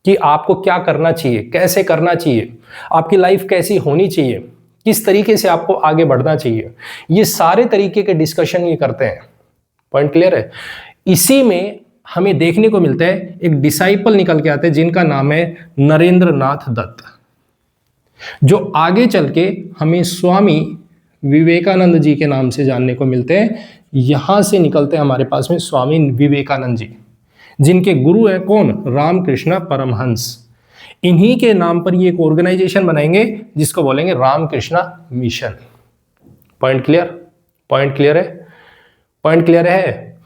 कि आपको क्या करना चाहिए, कैसे करना चाहिए, आपकी लाइफ कैसी होनी चाहिए, किस तरीके से आपको आगे बढ़ना चाहिए। ये सारे तरीके के डिस्कशन ये करते हैं। पॉइंट क्लियर है? इसी में हमें देखने को मिलता है एक डिसाइपल निकल के आते हैं जिनका नाम है नरेंद्र नाथ दत्त, जो आगे चल के हमें स्वामी विवेकानंद जी के नाम से जानने को मिलते हैं। यहां से निकलते हैं हमारे पास में स्वामी विवेकानंद जी, जिनके गुरु है कौन? रामकृष्ण परमहंस। इन्हीं के नाम पर ये एक ऑर्गेनाइजेशन बनाएंगे जिसको बोलेंगे Ramakrishna Mission. Point clear? Point clear है? पॉइंट क्लियर है?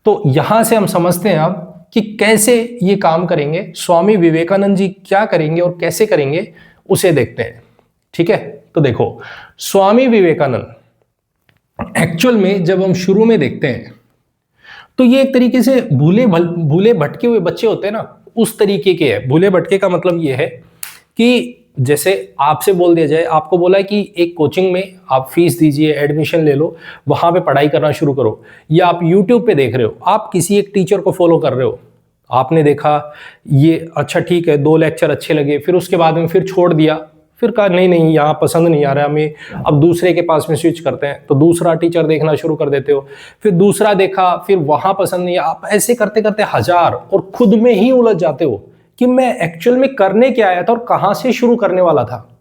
तो यहां से हम समझते हैं अब कि कैसे ये काम करेंगे, स्वामी विवेकानंद जी क्या करेंगे और कैसे करेंगे, उसे देखते हैं। ठीक है, तो देखो स्वामी विवेकानंद एक्चुअल में जब हम शुरू में देखते हैं तो ये एक तरीके से भूले भटके हुए बच्चे होते हैं ना, उस तरीके के है। भूले भटके का मतलब ये है कि जैसे आपसे बोल दिया जाए, आपको बोला है कि एक कोचिंग में आप फीस दीजिए, एडमिशन ले लो, वहां पे पढ़ाई करना शुरू करो, या आप यूट्यूब पे देख रहे हो, आप किसी एक टीचर को फॉलो कर रहे हो, आपने देखा ये अच्छा ठीक है, 2 लेक्चर अच्छे लगे, फिर उसके बाद में फिर छोड़ दिया, फिर कहा नहीं नहीं यहाँ पसंद नहीं आ रहा हमें, अब दूसरे के पास में स्विच करते हैं, तो दूसरा टीचर देखना शुरू कर देते हो, फिर दूसरा देखा, फिर वहां पसंद नहीं, आप ऐसे करते करते हजार, और खुद में ही उलझ जाते हो कि मैं एक्चुअल में करने क्या आया था और कहां से शुरू करने वाला था।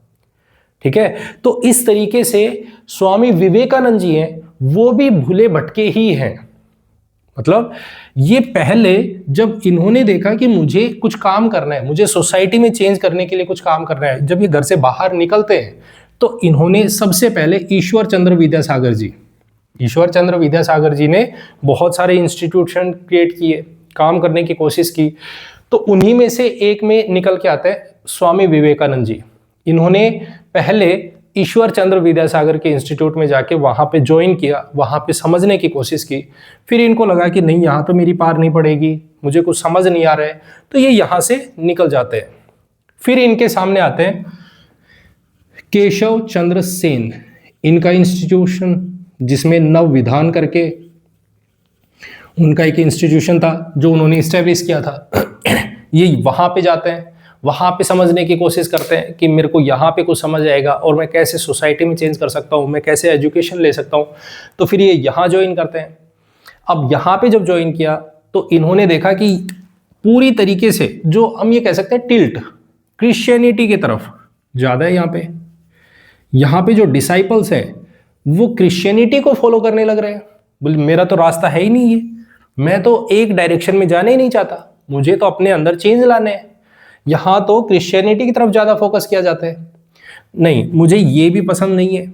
ठीक है, तो इस तरीके से स्वामी विवेकानंद जी हैं, वो भी भूले भटके ही हैं। मतलब ये पहले जब इन्होंने देखा कि मुझे कुछ काम करना है, मुझे सोसाइटी में चेंज करने के लिए कुछ काम करना है, जब ये घर से बाहर निकलते हैं तो इन्होंने सबसे पहले ईश्वर चंद्र विद्यासागर जी ने बहुत सारे इंस्टीट्यूशन क्रिएट किए, काम करने की कोशिश की, तो उन्हीं में से एक में निकल के आते हैं स्वामी विवेकानंद जी। इन्होंने पहले ईश्वर चंद्र विद्यासागर के इंस्टीट्यूट में जाके वहां पे ज्वाइन किया, वहां पे समझने की कोशिश की, फिर इनको लगा कि नहीं यहाँ तो मेरी पार नहीं पड़ेगी, मुझे कुछ समझ नहीं आ रहा है, तो ये यहाँ से निकल जाते हैं। फिर इनके सामने आते हैं केशव चंद्र सेन, इनका इंस्टीट्यूशन जिसमें नव विधान करके उनका एक इंस्टीट्यूशन था जो उन्होंने इस्टेब्लिश किया था। ये वहां पे जाते हैं, वहां पे समझने की कोशिश करते हैं कि मेरे को यहाँ पे कुछ समझ आएगा और मैं कैसे सोसाइटी में चेंज कर सकता हूँ, मैं कैसे एजुकेशन ले सकता हूँ, तो फिर ये यहाँ ज्वाइन करते हैं। अब यहाँ पे जब ज्वाइन किया तो इन्होंने देखा कि पूरी तरीके से जो हम ये कह सकते हैं टिल्ट क्रिश्चियनिटी की तरफ ज़्यादा है यहाँ पे जो डिसाइपल्स हैं वो क्रिश्चियनिटी को फॉलो करने लग रहे हैं। बोले मेरा तो रास्ता है ही नहीं है, मैं तो एक डायरेक्शन में जाने ही नहीं चाहता, मुझे तो अपने अंदर चेंज लाने हैं। यहां तो क्रिश्चियनिटी की तरफ ज्यादा फोकस किया जाता है, नहीं मुझे ये भी पसंद नहीं है।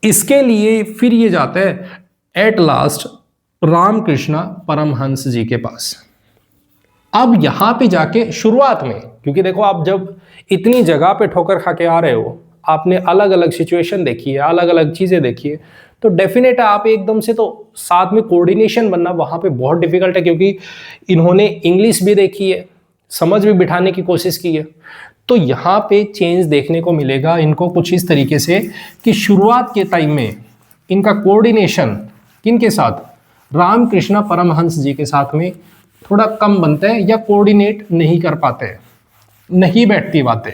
इसके लिए फिर ये जाता है एट लास्ट रामकृष्ण परमहंस जी के पास। अब यहां पे जाके शुरुआत में, क्योंकि देखो आप जब इतनी जगह पे ठोकर खा के आ रहे हो, आपने अलग अलग सिचुएशन देखी है, अलग अलग चीजें देखी है, तो डेफिनेट है आप एकदम से तो साथ में कोऑर्डिनेशन बनना वहां पे बहुत डिफिकल्ट है, क्योंकि इन्होंने इंग्लिश भी देखी है, समझ भी बिठाने की कोशिश की है। तो यहाँ पे चेंज देखने को मिलेगा इनको कुछ इस तरीके से कि शुरुआत के टाइम में इनका कोऑर्डिनेशन किनके साथ? रामकृष्ण परमहंस जी के साथ में थोड़ा कम बनता है, या कोऑर्डिनेट नहीं कर पाते हैं, नहीं बैठती बातें।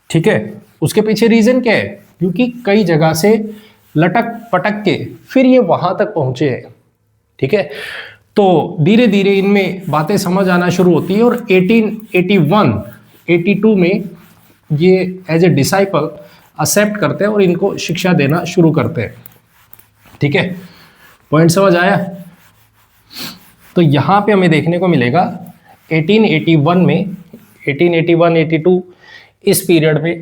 ठीक है, उसके पीछे रीजन क्या है? क्योंकि कई जगह से लटक पटक के फिर ये वहां तक पहुंचे हैं। ठीक है, तो धीरे धीरे इनमें बातें समझ आना शुरू होती है और 1881-82 में ये एज ए डिसाइपल एक्सेप्ट करते हैं और इनको शिक्षा देना शुरू करते हैं। ठीक है, पॉइंट समझ आया? तो यहाँ पे हमें देखने को मिलेगा 1881 में, 1881-82 इस पीरियड में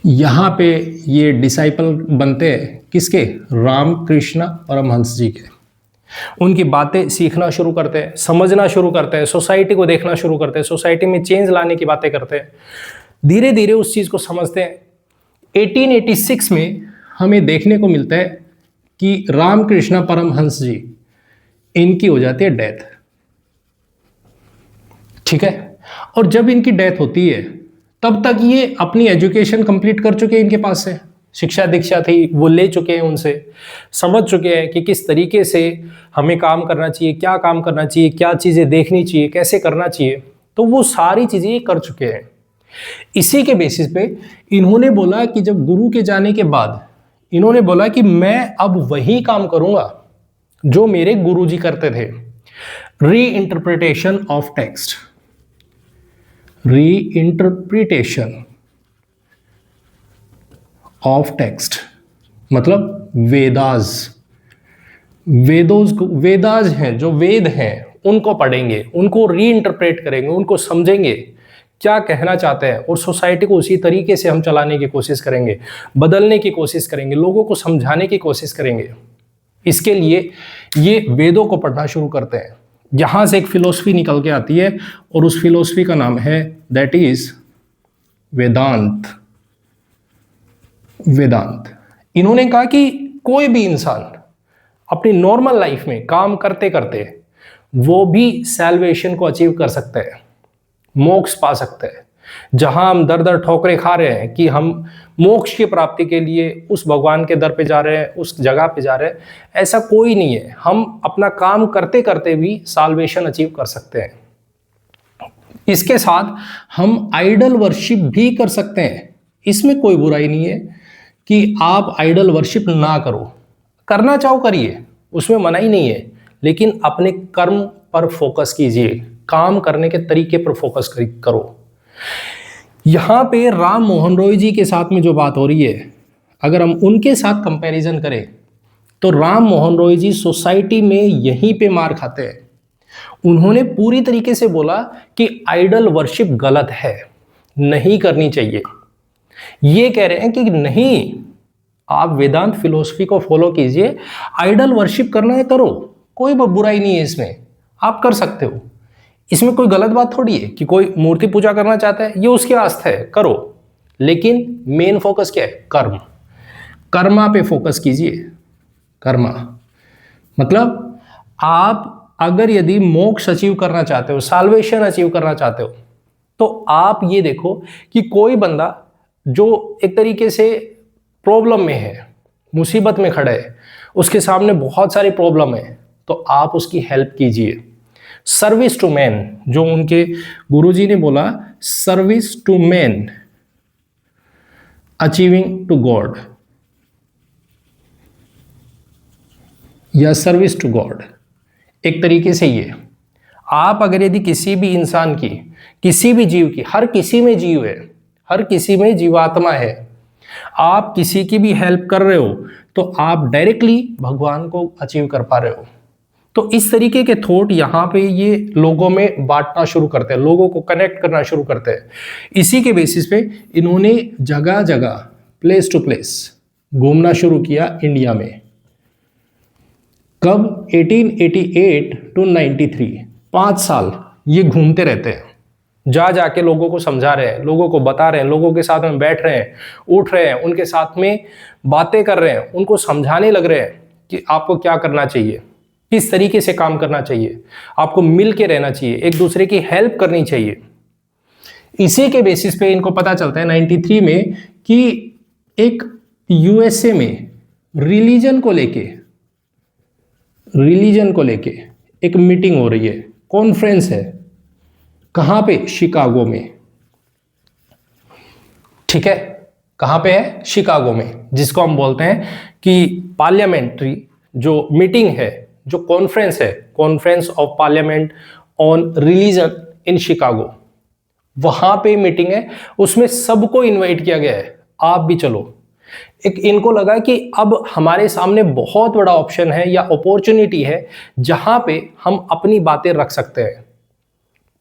यहाँ पे ये डिसाइपल बनते हैं किसके? रामकृष्ण परमहंस जी के। उनकी बातें सीखना शुरू करते हैं, समझना शुरू करते हैं, सोसाइटी को देखना शुरू करते हैं, सोसाइटी में चेंज लाने की बातें करते हैं, धीरे धीरे उस चीज़ को समझते हैं। 1886 में हमें देखने को मिलता है कि रामकृष्ण परमहंस जी, इनकी हो जाती है डेथ। ठीक है, और जब इनकी डेथ होती है तब तक ये अपनी एजुकेशन कंप्लीट कर चुके हैं इनके पास से, शिक्षा दीक्षा थी वो ले चुके हैं, उनसे समझ चुके हैं कि किस तरीके से हमें काम करना चाहिए, क्या काम करना चाहिए, क्या चीज़ें देखनी चाहिए, कैसे करना चाहिए, तो वो सारी चीज़ें ये कर चुके हैं। इसी के बेसिस पे इन्होंने बोला कि जब गुरु के जाने के बाद इन्होंने बोला कि मैं अब वही काम करूंगा जो मेरे गुरुजी करते थे, री इंटरप्रिटेशन ऑफ टेक्स्ट, री इंटरप्रिटेशन ऑफ टेक्स्ट मतलब वेदास, वेदास हैं जो वेद हैं उनको पढ़ेंगे, उनको री इंटरप्रेट करेंगे, उनको समझेंगे क्या कहना चाहते हैं, और सोसाइटी को उसी तरीके से हम चलाने की कोशिश करेंगे, बदलने की कोशिश करेंगे, लोगों को समझाने की कोशिश करेंगे। इसके लिए ये वेदों को पढ़ना शुरू करते हैं। यहाँ से एक फिलोसफी निकल के आती है और उस फिलोसफी का नाम है दैट इज वेदांत। वेदांत। इन्होंने कहा कि कोई भी इंसान अपनी नॉर्मल लाइफ में काम करते करते वो भी सैल्वेशन को अचीव कर सकते हैं, मोक्ष पा सकते हैं। जहां हम दर दर ठोकरें खा रहे हैं कि हम मोक्ष की प्राप्ति के लिए उस भगवान के दर पे जा रहे हैं, उस जगह पे जा रहे हैं, ऐसा कोई नहीं है। हम अपना काम करते करते भी सैल्वेशन अचीव कर सकते हैं। इसके साथ हम आइडल वर्शिप भी कर सकते हैं। इसमें कोई बुराई नहीं है कि आप आइडल वर्शिप ना करो, करना चाहो करिए, उसमें मनाही नहीं है, लेकिन अपने कर्म पर फोकस कीजिए, काम करने के तरीके पर फोकस करो। यहां पे राम मोहन रॉय जी के साथ में जो बात हो रही है, अगर हम उनके साथ कंपैरिजन करें तो राम मोहन रॉय जी सोसाइटी में यहीं पे मार खाते हैं। उन्होंने पूरी तरीके से बोला कि आइडल वर्शिप गलत है, नहीं करनी चाहिए। ये कह रहे हैं कि नहीं, आप वेदांत फिलोसफी को फॉलो कीजिए, आइडल वर्शिप करना है करो, कोई बुराई नहीं है इसमें, आप कर सकते हो। इसमें कोई गलत बात थोड़ी है कि कोई मूर्ति पूजा करना चाहता है, ये उसकी आस्था है, करो, लेकिन मेन फोकस क्या है? कर्म, कर्मा पे फोकस कीजिए। कर्मा मतलब आप अगर यदि मोक्ष अचीव करना चाहते हो, साल्वेशन अचीव करना चाहते हो, तो आप ये देखो कि कोई बंदा जो एक तरीके से प्रॉब्लम में है, मुसीबत में खड़ा है, उसके सामने बहुत सारी प्रॉब्लम है, तो आप उसकी हेल्प कीजिए। सर्विस टू मैन, जो उनके गुरुजी ने बोला, service to man achieving to God, या सर्विस टू गॉड, एक तरीके से ये आप अगर यदि किसी भी इंसान की, किसी भी जीव की, हर किसी में जीव है, हर किसी में जीवात्मा है, आप किसी की भी हेल्प कर रहे हो तो आप डायरेक्टली भगवान को अचीव कर पा रहे हो। तो इस तरीके के थॉट यहाँ पे ये लोगों में बांटना शुरू करते हैं, लोगों को कनेक्ट करना शुरू करते हैं। इसी के बेसिस पे इन्होंने जगह जगह, प्लेस टू प्लेस घूमना शुरू किया इंडिया में। कब? 1888 टू 93, 5 साल ये घूमते रहते हैं, जा जाके लोगों को समझा रहे हैं, लोगों को बता रहे हैं, लोगों के साथ में बैठ रहे हैं, उठ रहे हैं, उनके साथ में बातें कर रहे हैं, उनको समझाने लग रहे हैं कि आपको क्या करना चाहिए, किस तरीके से काम करना चाहिए, आपको मिल के रहना चाहिए, एक दूसरे की हेल्प करनी चाहिए। इसी के बेसिस पे इनको पता चलता है 93 में कि एक यूएसए में रिलीजन को लेके एक मीटिंग हो रही है, कॉन्फ्रेंस है। कहां पे? शिकागो में। ठीक है, कहां पे है? शिकागो में, जिसको हम बोलते हैं कि पार्लियामेंट्री जो मीटिंग है, जो कॉन्फ्रेंस है, conference of parliament on religion in Chicago, वहां पे मीटिंग है। उसमें सबको इनवाइट किया गया है, आप भी चलो। एक इनको लगा कि अब हमारे सामने बहुत बड़ा ऑप्शन है या अपॉर्चुनिटी है जहां पे हम अपनी बातें रख सकते हैं।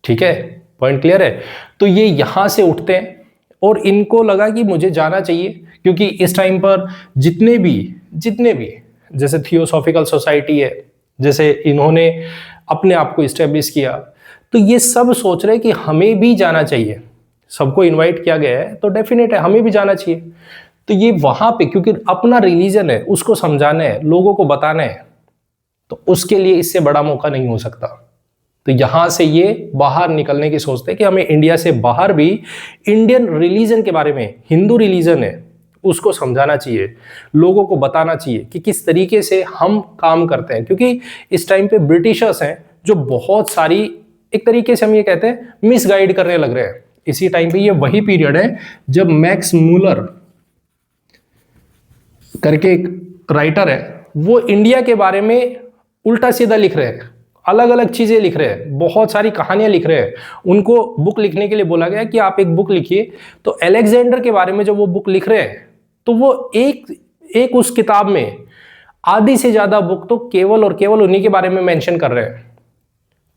ठीक है, पॉइंट क्लियर है? तो ये यहां से उठते हैं और इनको लगा कि मुझे जाना चाहिए, क्योंकि इस टाइम पर जितने भी जैसे थियोसॉफिकल सोसाइटी है, जैसे इन्होंने अपने आप को इस्टेब्लिश किया, तो ये सब सोच रहे कि हमें भी जाना चाहिए। सबको इनवाइट किया गया है तो डेफिनेट है हमें भी जाना चाहिए। तो ये वहां पे, क्योंकि अपना रिलीजन है, उसको समझाना है, लोगों को बताना है, तो उसके लिए इससे बड़ा मौका नहीं हो सकता। तो यहां से ये बाहर निकलने की सोचते हैं कि हमें इंडिया से बाहर भी इंडियन रिलीजन के बारे में, हिंदू रिलीजन है उसको समझाना चाहिए, लोगों को बताना चाहिए कि किस तरीके से हम काम करते हैं, क्योंकि इस टाइम पे ब्रिटिशर्स हैं जो बहुत सारी, एक तरीके से हम ये कहते हैं, मिसगाइड करने लग रहे हैं। इसी टाइम पे ये वही पीरियड है जब मैक्स मूलर करके एक राइटर है, वो इंडिया के बारे में उल्टा सीधा लिख रहे हैं, अलग अलग चीजें लिख रहे हैं, बहुत सारी कहानियां लिख रहे हैं। उनको बुक लिखने के लिए बोला गया कि आप एक बुक लिखिए। तो अलेक्जेंडर के बारे में जब वो बुक लिख रहे हैं तो वो एक उस किताब में आधी से ज्यादा बुक तो केवल और केवल उन्हीं के बारे में मेंशन कर रहे हैं।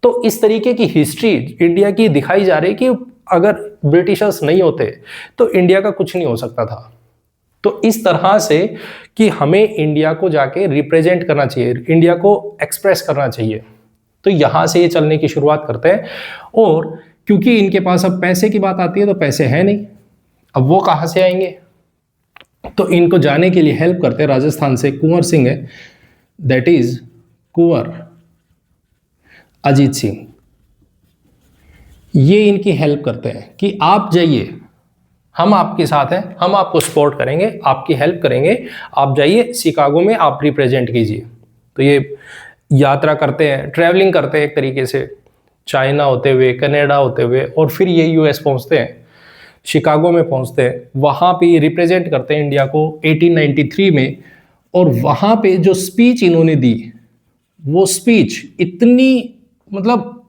तो इस तरीके की हिस्ट्री इंडिया की दिखाई जा रही है कि अगर ब्रिटिशर्स नहीं होते तो इंडिया का कुछ नहीं हो सकता था। तो इस तरह से कि हमें इंडिया को जाके रिप्रेजेंट करना चाहिए, इंडिया को एक्सप्रेस करना चाहिए। तो यहां से ये चलने की शुरुआत करते हैं। और क्योंकि इनके पास अब पैसे की बात आती है तो पैसे हैं नहीं, अब वो कहां से आएंगे, तो इनको जाने के लिए हेल्प करते हैं राजस्थान से कुंवर सिंह है, दैट इज कुंवर अजीत सिंह। ये इनकी हेल्प करते हैं कि आप जाइए, हम आपके साथ हैं, हम आपको सपोर्ट करेंगे, आपकी हेल्प करेंगे, आप जाइए शिकागो में, आप रिप्रेजेंट कीजिए। तो ये यात्रा करते हैं, ट्रैवलिंग करते हैं एक तरीके से, चाइना होते हुए, कनाडा होते हुए, और फिर ये यूएस पहुंचते हैं, शिकागो में पहुंचते हैं। वहाँ पे रिप्रेजेंट करते हैं इंडिया को 1893 में। और वहाँ पे जो स्पीच इन्होंने दी, वो स्पीच इतनी मतलब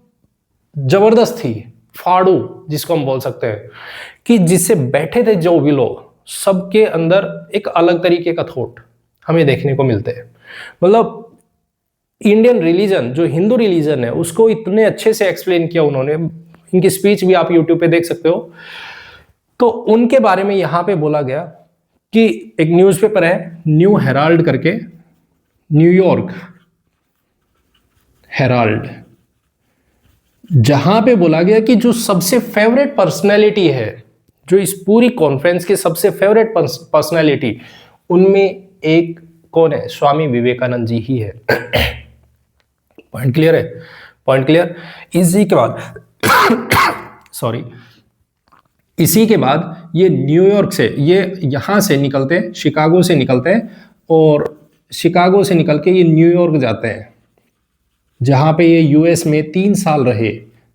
जबरदस्त थी, फाड़ू जिसको हम बोल सकते हैं, कि जिससे बैठे थे जो भी लोग, सबके अंदर एक अलग तरीके का थॉट हमें देखने को मिलते हैं। मतलब इंडियन रिलीजन, जो हिंदू रिलीजन है, उसको इतने अच्छे से एक्सप्लेन किया उन्होंने। इनकी स्पीच भी आप यूट्यूब पे देख सकते हो। तो उनके बारे में यहां पे बोला गया कि एक न्यूज़पेपर है न्यू हेराल्ड करके, न्यूयॉर्क हेराल्ड, जहां पे बोला गया कि जो सबसे फेवरेट पर्सनैलिटी है, जो इस पूरी कॉन्फ्रेंस की सबसे फेवरेट पर्सनैलिटी, उनमें एक कौन है? स्वामी विवेकानंद जी ही है। पॉइंट क्लियर है? Point clear. इसी के बाद सॉरी, इसी के बाद ये न्यूयॉर्क से, ये यहां से निकलते हैं, शिकागो से निकलते हैं, और शिकागो से निकल के ये न्यूयॉर्क जाते हैं, जहां पे ये यूएस में 3 साल रहे,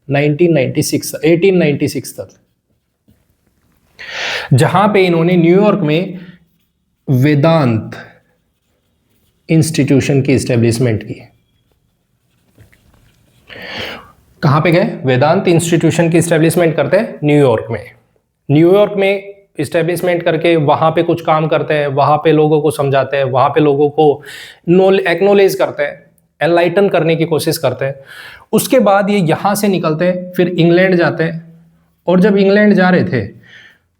1896 तक, जहां पे इन्होंने न्यूयॉर्क में वेदांत इंस्टीट्यूशन की एस्टेब्लिशमेंट की। कहां पे गए? वेदांत इंस्टीट्यूशन की एस्टेब्लिशमेंट करते हैं न्यूयॉर्क में। न्यूयॉर्क में इस्टेब्लिशमेंट करके वहां पे कुछ काम करते हैं, वहां पे लोगों को समझाते हैं, वहां पे लोगों को एक्नोलेज करते हैं, एनलाइटन करने की कोशिश करते हैं। उसके बाद ये यहां से निकलते हैं, फिर इंग्लैंड जाते हैं। और जब इंग्लैंड जा रहे थे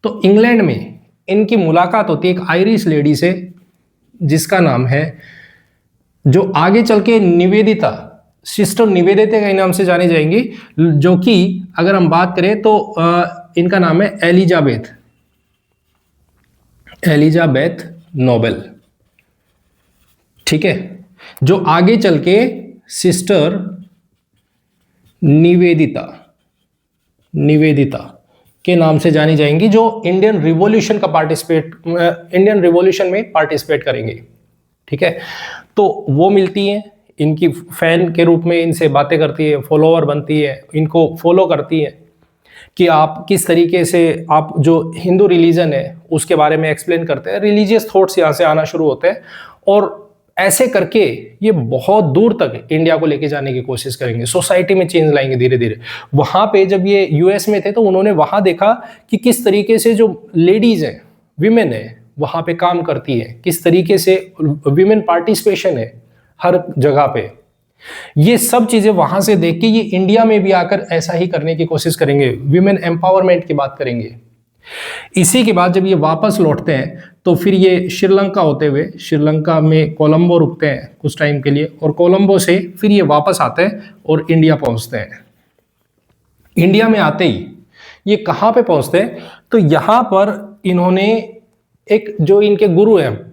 तो इंग्लैंड में इनकी मुलाकात होती है एक आयरिश लेडी से, जिसका नाम है, जो आगे चल के निवेदिता, सिस्टर निवेदिता के नाम से जानी जाएंगी, जो कि अगर हम बात करें तो इनका नाम है एलिजाबेथ नोबेल, ठीक है, जो आगे चल के सिस्टर निवेदिता के नाम से जानी जाएंगी, जो इंडियन रिवॉल्यूशन में पार्टिसिपेट करेंगे, ठीक है। तो वो मिलती हैं, इनकी फैन के रूप में इनसे बातें करती है, फॉलोअर बनती है, इनको फॉलो करती है कि आप किस तरीके से, आप जो हिंदू रिलीजन है उसके बारे में एक्सप्लेन करते हैं। रिलीजियस थॉट्स यहाँ से आना शुरू होते हैं, और ऐसे करके ये बहुत दूर तक इंडिया को लेके जाने की कोशिश करेंगे, सोसाइटी में चेंज लाएंगे धीरे धीरे। वहाँ पे जब ये यूएस में थे तो उन्होंने वहाँ देखा कि किस तरीके से जो लेडीज़ हैं, विमेन है, वहाँ पे काम करती है, किस तरीके से विमेन पार्टिसिपेशन है हर जगह पे। ये सब चीज़ें वहाँ से देख के ये इंडिया में भी आकर ऐसा ही करने की कोशिश करेंगे, विमेन एम्पावरमेंट की बात करेंगे। इसी के बाद जब ये वापस लौटते हैं तो फिर ये श्रीलंका होते हुए, श्रीलंका में कोलंबो रुकते हैं कुछ टाइम के लिए, और कोलंबो से फिर ये वापस आते हैं और इंडिया पहुंचते हैं। इंडिया में आते ही ये कहाँ पे पहुंचते हैं? तो यहाँ पर इन्होंने एक, जो इनके गुरु हैं,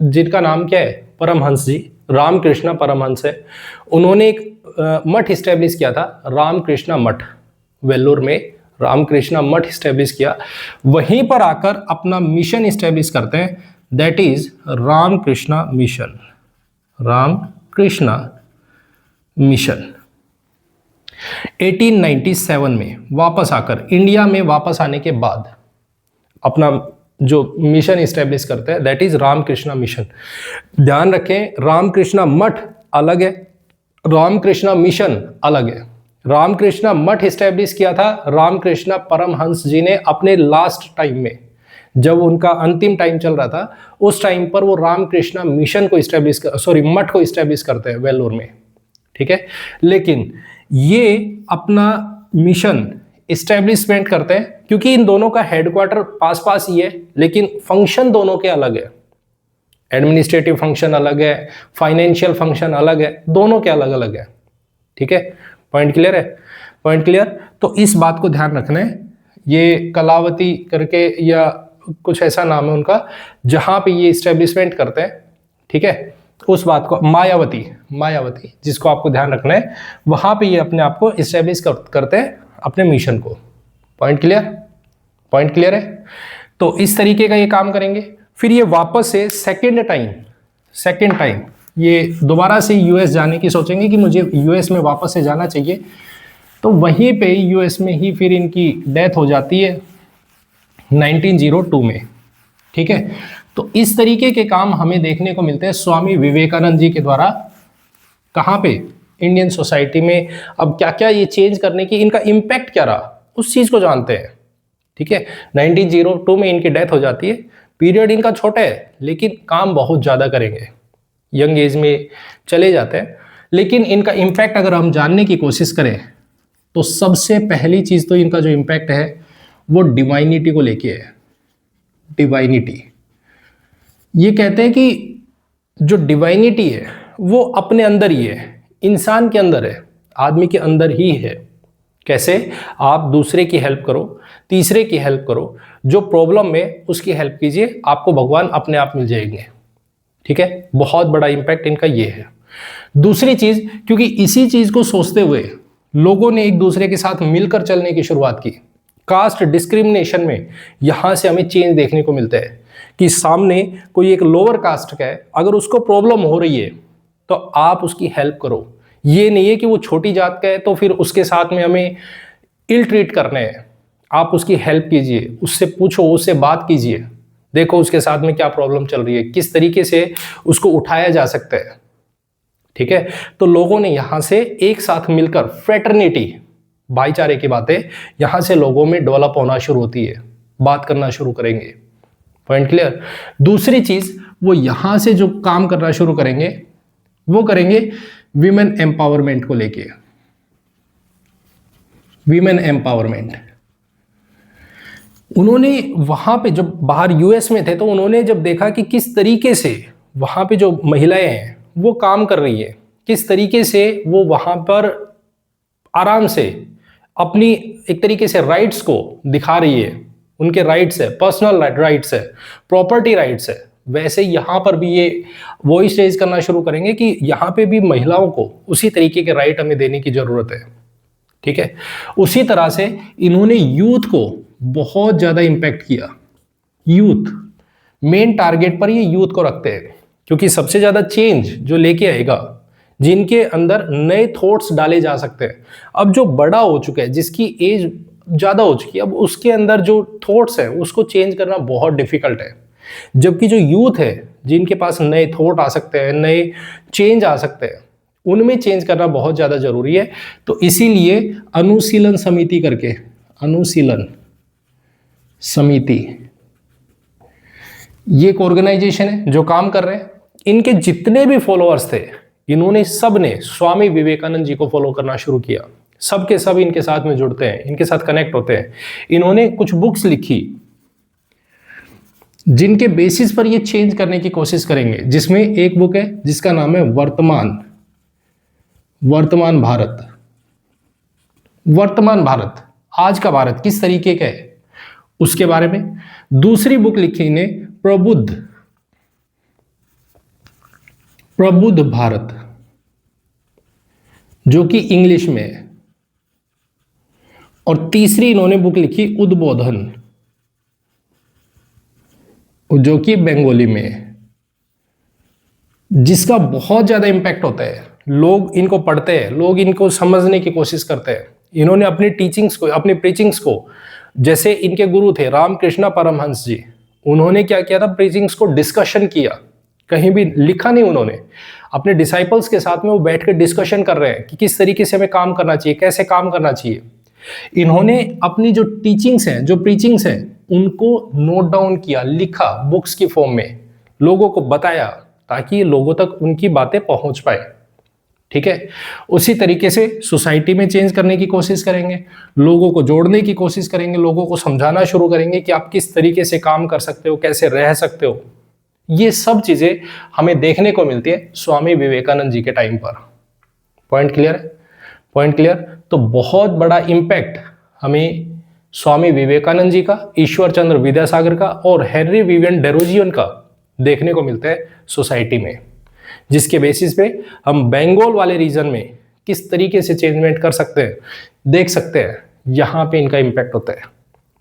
जिनका नाम क्या है, परमहंस जी, रामकृष्ण परमहंस है, उन्होंने एक मठ इस्टेब्लिश किया था, रामकृष्ण मठ, वेल्लोर में रामकृष्ण मठ स्टैब्लिश किया, वहीं पर आकर अपना मिशन स्टैब्लिश करते हैं, that is Ramakrishna Mission. Ramakrishna Mission 1897 में वापस आकर, इंडिया में वापस आने के बाद अपना जो मिशन स्टैब्लिश करते हैं, दैट इज रामकृष्ण मिशन। ध्यान रखें, रामकृष्ण मठ अलग है, रामकृष्ण मिशन अलग है। रामकृष्ण मठ स्टैब्लिश किया था रामकृष्ण परमहंस जी ने अपने लास्ट टाइम में, जब उनका अंतिम टाइम चल रहा था, उस टाइम पर वो रामकृष्ण मिशन को स्टैब्लिश मठ को स्टैब्लिश करते हैं वेल्लोर में, ठीक है। लेकिन ये अपना मिशन इस्टेब्लिशमेंट करते हैं, क्योंकि इन दोनों का हेडक्वार्टर पास पास ही है, लेकिन फंक्शन दोनों के अलग है। एडमिनिस्ट्रेटिव फंक्शन अलग है, फाइनेंशियल फंक्शन अलग है, दोनों के अलग अलग है, ठीक है। पॉइंट क्लियर है? Point clear. तो इस बात को ध्यान रखना है। ये कलावती करके या कुछ ऐसा नाम है उनका, जहां पे ये इस्टेब्लिशमेंट करते हैं, ठीक है। उस बात को मायावती जिसको आपको ध्यान रखना है, वहां पे ये अपने आप को इस्टेब्लिश करते हैं अपने मिशन को। Point clear? पॉइंट क्लियर है। तो इस तरीके का ये काम करेंगे। फिर ये वापस से सेकेंड टाइम ये दोबारा से यूएस जाने की सोचेंगे कि मुझे यूएस में वापस से जाना चाहिए। तो वहीं पे यूएस में ही फिर इनकी डेथ हो जाती है 1902 में, ठीक है। तो इस तरीके के काम हमें देखने को मिलते हैं स्वामी विवेकानंद जी के द्वारा। कहाँ पे? इंडियन सोसाइटी में। अब क्या क्या ये चेंज करने की इनका इम्पैक्ट क्या रहा, उस चीज को जानते हैं, ठीक है। 1902 में इनकी डेथ हो जाती है। पीरियड इनका छोटा है, लेकिन काम बहुत ज्यादा करेंगे, यंग एज में चले जाते हैं। लेकिन इनका इम्पैक्ट अगर हम जानने की कोशिश करें, तो सबसे पहली चीज तो इनका जो इम्पैक्ट है वो डिवाइनिटी को लेके है। डिवाइनिटी, ये कहते हैं कि जो डिवाइनिटी है वो अपने अंदर ही है, इंसान के अंदर है, आदमी के अंदर ही है। कैसे? आप दूसरे की हेल्प करो, तीसरे की हेल्प करो, जो प्रॉब्लम में उसकी हेल्प कीजिए, आपको भगवान अपने आप मिल जाएंगे, ठीक है। बहुत बड़ा इंपैक्ट इनका ये है। दूसरी चीज, क्योंकि इसी चीज को सोचते हुए लोगों ने एक दूसरे के साथ मिलकर चलने की शुरुआत की। कास्ट डिस्क्रिमिनेशन में यहां से हमें चेंज देखने को मिलता है कि सामने कोई एक लोअर कास्ट का है, अगर उसको प्रॉब्लम हो रही है तो आप उसकी हेल्प करो। ये नहीं है कि वो छोटी जात का है तो फिर उसके साथ में हमें इल ट्रीट करने हैं। आप उसकी हेल्प कीजिए, उससे पूछो, उससे बात कीजिए, देखो उसके साथ में क्या प्रॉब्लम चल रही है, किस तरीके से उसको उठाया जा सकता है, ठीक है। तो लोगों ने यहां से एक साथ मिलकर फ्रेटर्निटी, भाईचारे की बातें यहां से लोगों में डेवलप होना शुरू होती है, बात करना शुरू करेंगे। Point clear. दूसरी चीज, वो यहां से जो काम करना शुरू करेंगे वो करेंगे विमेन एम्पावरमेंट को लेके। विमेन एम्पावरमेंट, उन्होंने वहां पे जब बाहर यूएस में थे तो उन्होंने जब देखा कि किस तरीके से वहां पे जो महिलाएं हैं वो काम कर रही है, किस तरीके से वो वहां पर आराम से अपनी एक तरीके से राइट्स को दिखा रही है, उनके राइट्स है, पर्सनल राइट्स है, प्रॉपर्टी राइट्स है, वैसे यहां पर भी ये वॉइस रेज करना शुरू करेंगे कि यहां पे भी महिलाओं को उसी तरीके के राइट हमें देने की जरूरत है, ठीक है। उसी तरह से इन्होंने यूथ को बहुत ज्यादा इंपैक्ट किया। यूथ मेन टारगेट पर ये यूथ को रखते हैं, क्योंकि सबसे ज्यादा चेंज जो लेके आएगा, जिनके अंदर नए थॉट्स डाले जा सकते हैं। अब जो बड़ा हो चुका है, जिसकी एज ज्यादा हो चुकी है, अब उसके अंदर जो थॉट्स है उसको चेंज करना बहुत डिफिकल्ट है। जबकि जो यूथ है, जिनके पास नए थॉट आ सकते हैं, नए चेंज आ सकते हैं, उनमें चेंज करना बहुत ज्यादा जरूरी है। तो इसीलिए अनुशीलन समिति करके, अनुशीलन समिति, ये एक ऑर्गेनाइजेशन है जो काम कर रहे हैं। इनके जितने भी फॉलोअर्स थे, इन्होंने सब ने स्वामी विवेकानंद जी को फॉलो करना शुरू किया। सब के सब इनके साथ में जुड़ते हैं, इनके साथ कनेक्ट होते हैं। इन्होंने कुछ बुक्स लिखी जिनके बेसिस पर ये चेंज करने की कोशिश करेंगे, जिसमें एक बुक है जिसका नाम है वर्तमान भारत। वर्तमान भारत, आज का भारत किस तरीके का है उसके बारे में। दूसरी बुक लिखी इन्हें प्रबुद्ध भारत, जो कि इंग्लिश में है। और तीसरी इन्होंने बुक लिखी उद्बोधन, जो कि बंगाली में है, जिसका बहुत ज्यादा इंपैक्ट होता है। लोग इनको पढ़ते हैं, लोग इनको समझने की कोशिश करते हैं। इन्होंने अपनी टीचिंग्स को, अपनी प्रीचिंग्स को, जैसे इनके गुरु थे रामकृष्ण परमहंस जी, उन्होंने क्या किया था, प्रीचिंग्स को डिस्कशन किया, कहीं भी लिखा नहीं उन्होंने, अपने डिसाइपल्स के साथ में वो बैठ कर डिस्कशन कर रहे हैं कि किस तरीके से हमें काम करना चाहिए, कैसे काम करना चाहिए। इन्होंने अपनी जो टीचिंग्स हैं, जो प्रीचिंग्स हैं, उनको नोट डाउन किया, लिखा बुक्स की फॉर्म में, लोगों को बताया, ताकि लोगों तक उनकी बातें पहुंच पाए। ठीक है, उसी तरीके से सोसाइटी में चेंज करने की कोशिश करेंगे, लोगों को जोड़ने की कोशिश करेंगे, लोगों को समझाना शुरू करेंगे कि आप किस तरीके से काम कर सकते हो, कैसे रह सकते हो। ये सब चीजें हमें देखने को मिलती है स्वामी विवेकानंद जी के टाइम पर। पॉइंट क्लियर है? Point clear? तो बहुत बड़ा इंपैक्ट हमें स्वामी विवेकानंद जी का, ईश्वर चंद्र विद्यासागर का और हेनरी विवियन डेरोजियन का देखने को मिलता है सोसाइटी में, जिसके बेसिस पे हम बंगाल वाले रीजन में किस तरीके से चेंजमेंट कर सकते हैं, देख सकते हैं, यहां पे इनका इंपैक्ट होता है।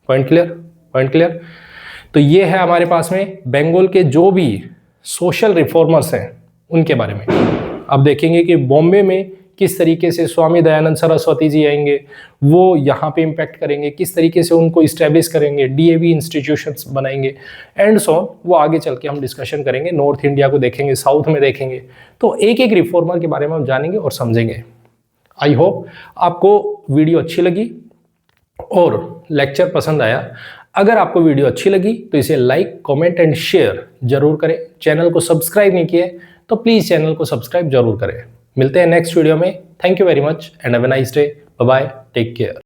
Point clear? Point clear? तो ये है हमारे पास में बंगाल के जो भी सोशल रिफॉर्मर्स हैं उनके बारे में। अब देखेंगे कि बॉम्बे में किस तरीके से स्वामी दयानंद सरस्वती जी आएंगे, वो यहाँ पे इम्पैक्ट करेंगे, किस तरीके से उनको इस्टेब्लिश करेंगे, डीएवी इंस्टीट्यूशंस बनाएंगे एंड सो वो आगे चल के हम डिस्कशन करेंगे। नॉर्थ इंडिया को देखेंगे, साउथ में देखेंगे, तो एक एक रिफॉर्मर के बारे में हम जानेंगे और समझेंगे। आई होप आपको वीडियो अच्छी लगी और लेक्चर पसंद आया। अगर आपको वीडियो अच्छी लगी तो इसे लाइक, कमेंट एंड शेयर जरूर करें। चैनल को सब्सक्राइब नहीं किए तो प्लीज चैनल को सब्सक्राइब जरूर करें। मिलते हैं नेक्स्ट वीडियो में। Thank you very much and have a nice day. Bye bye, take care.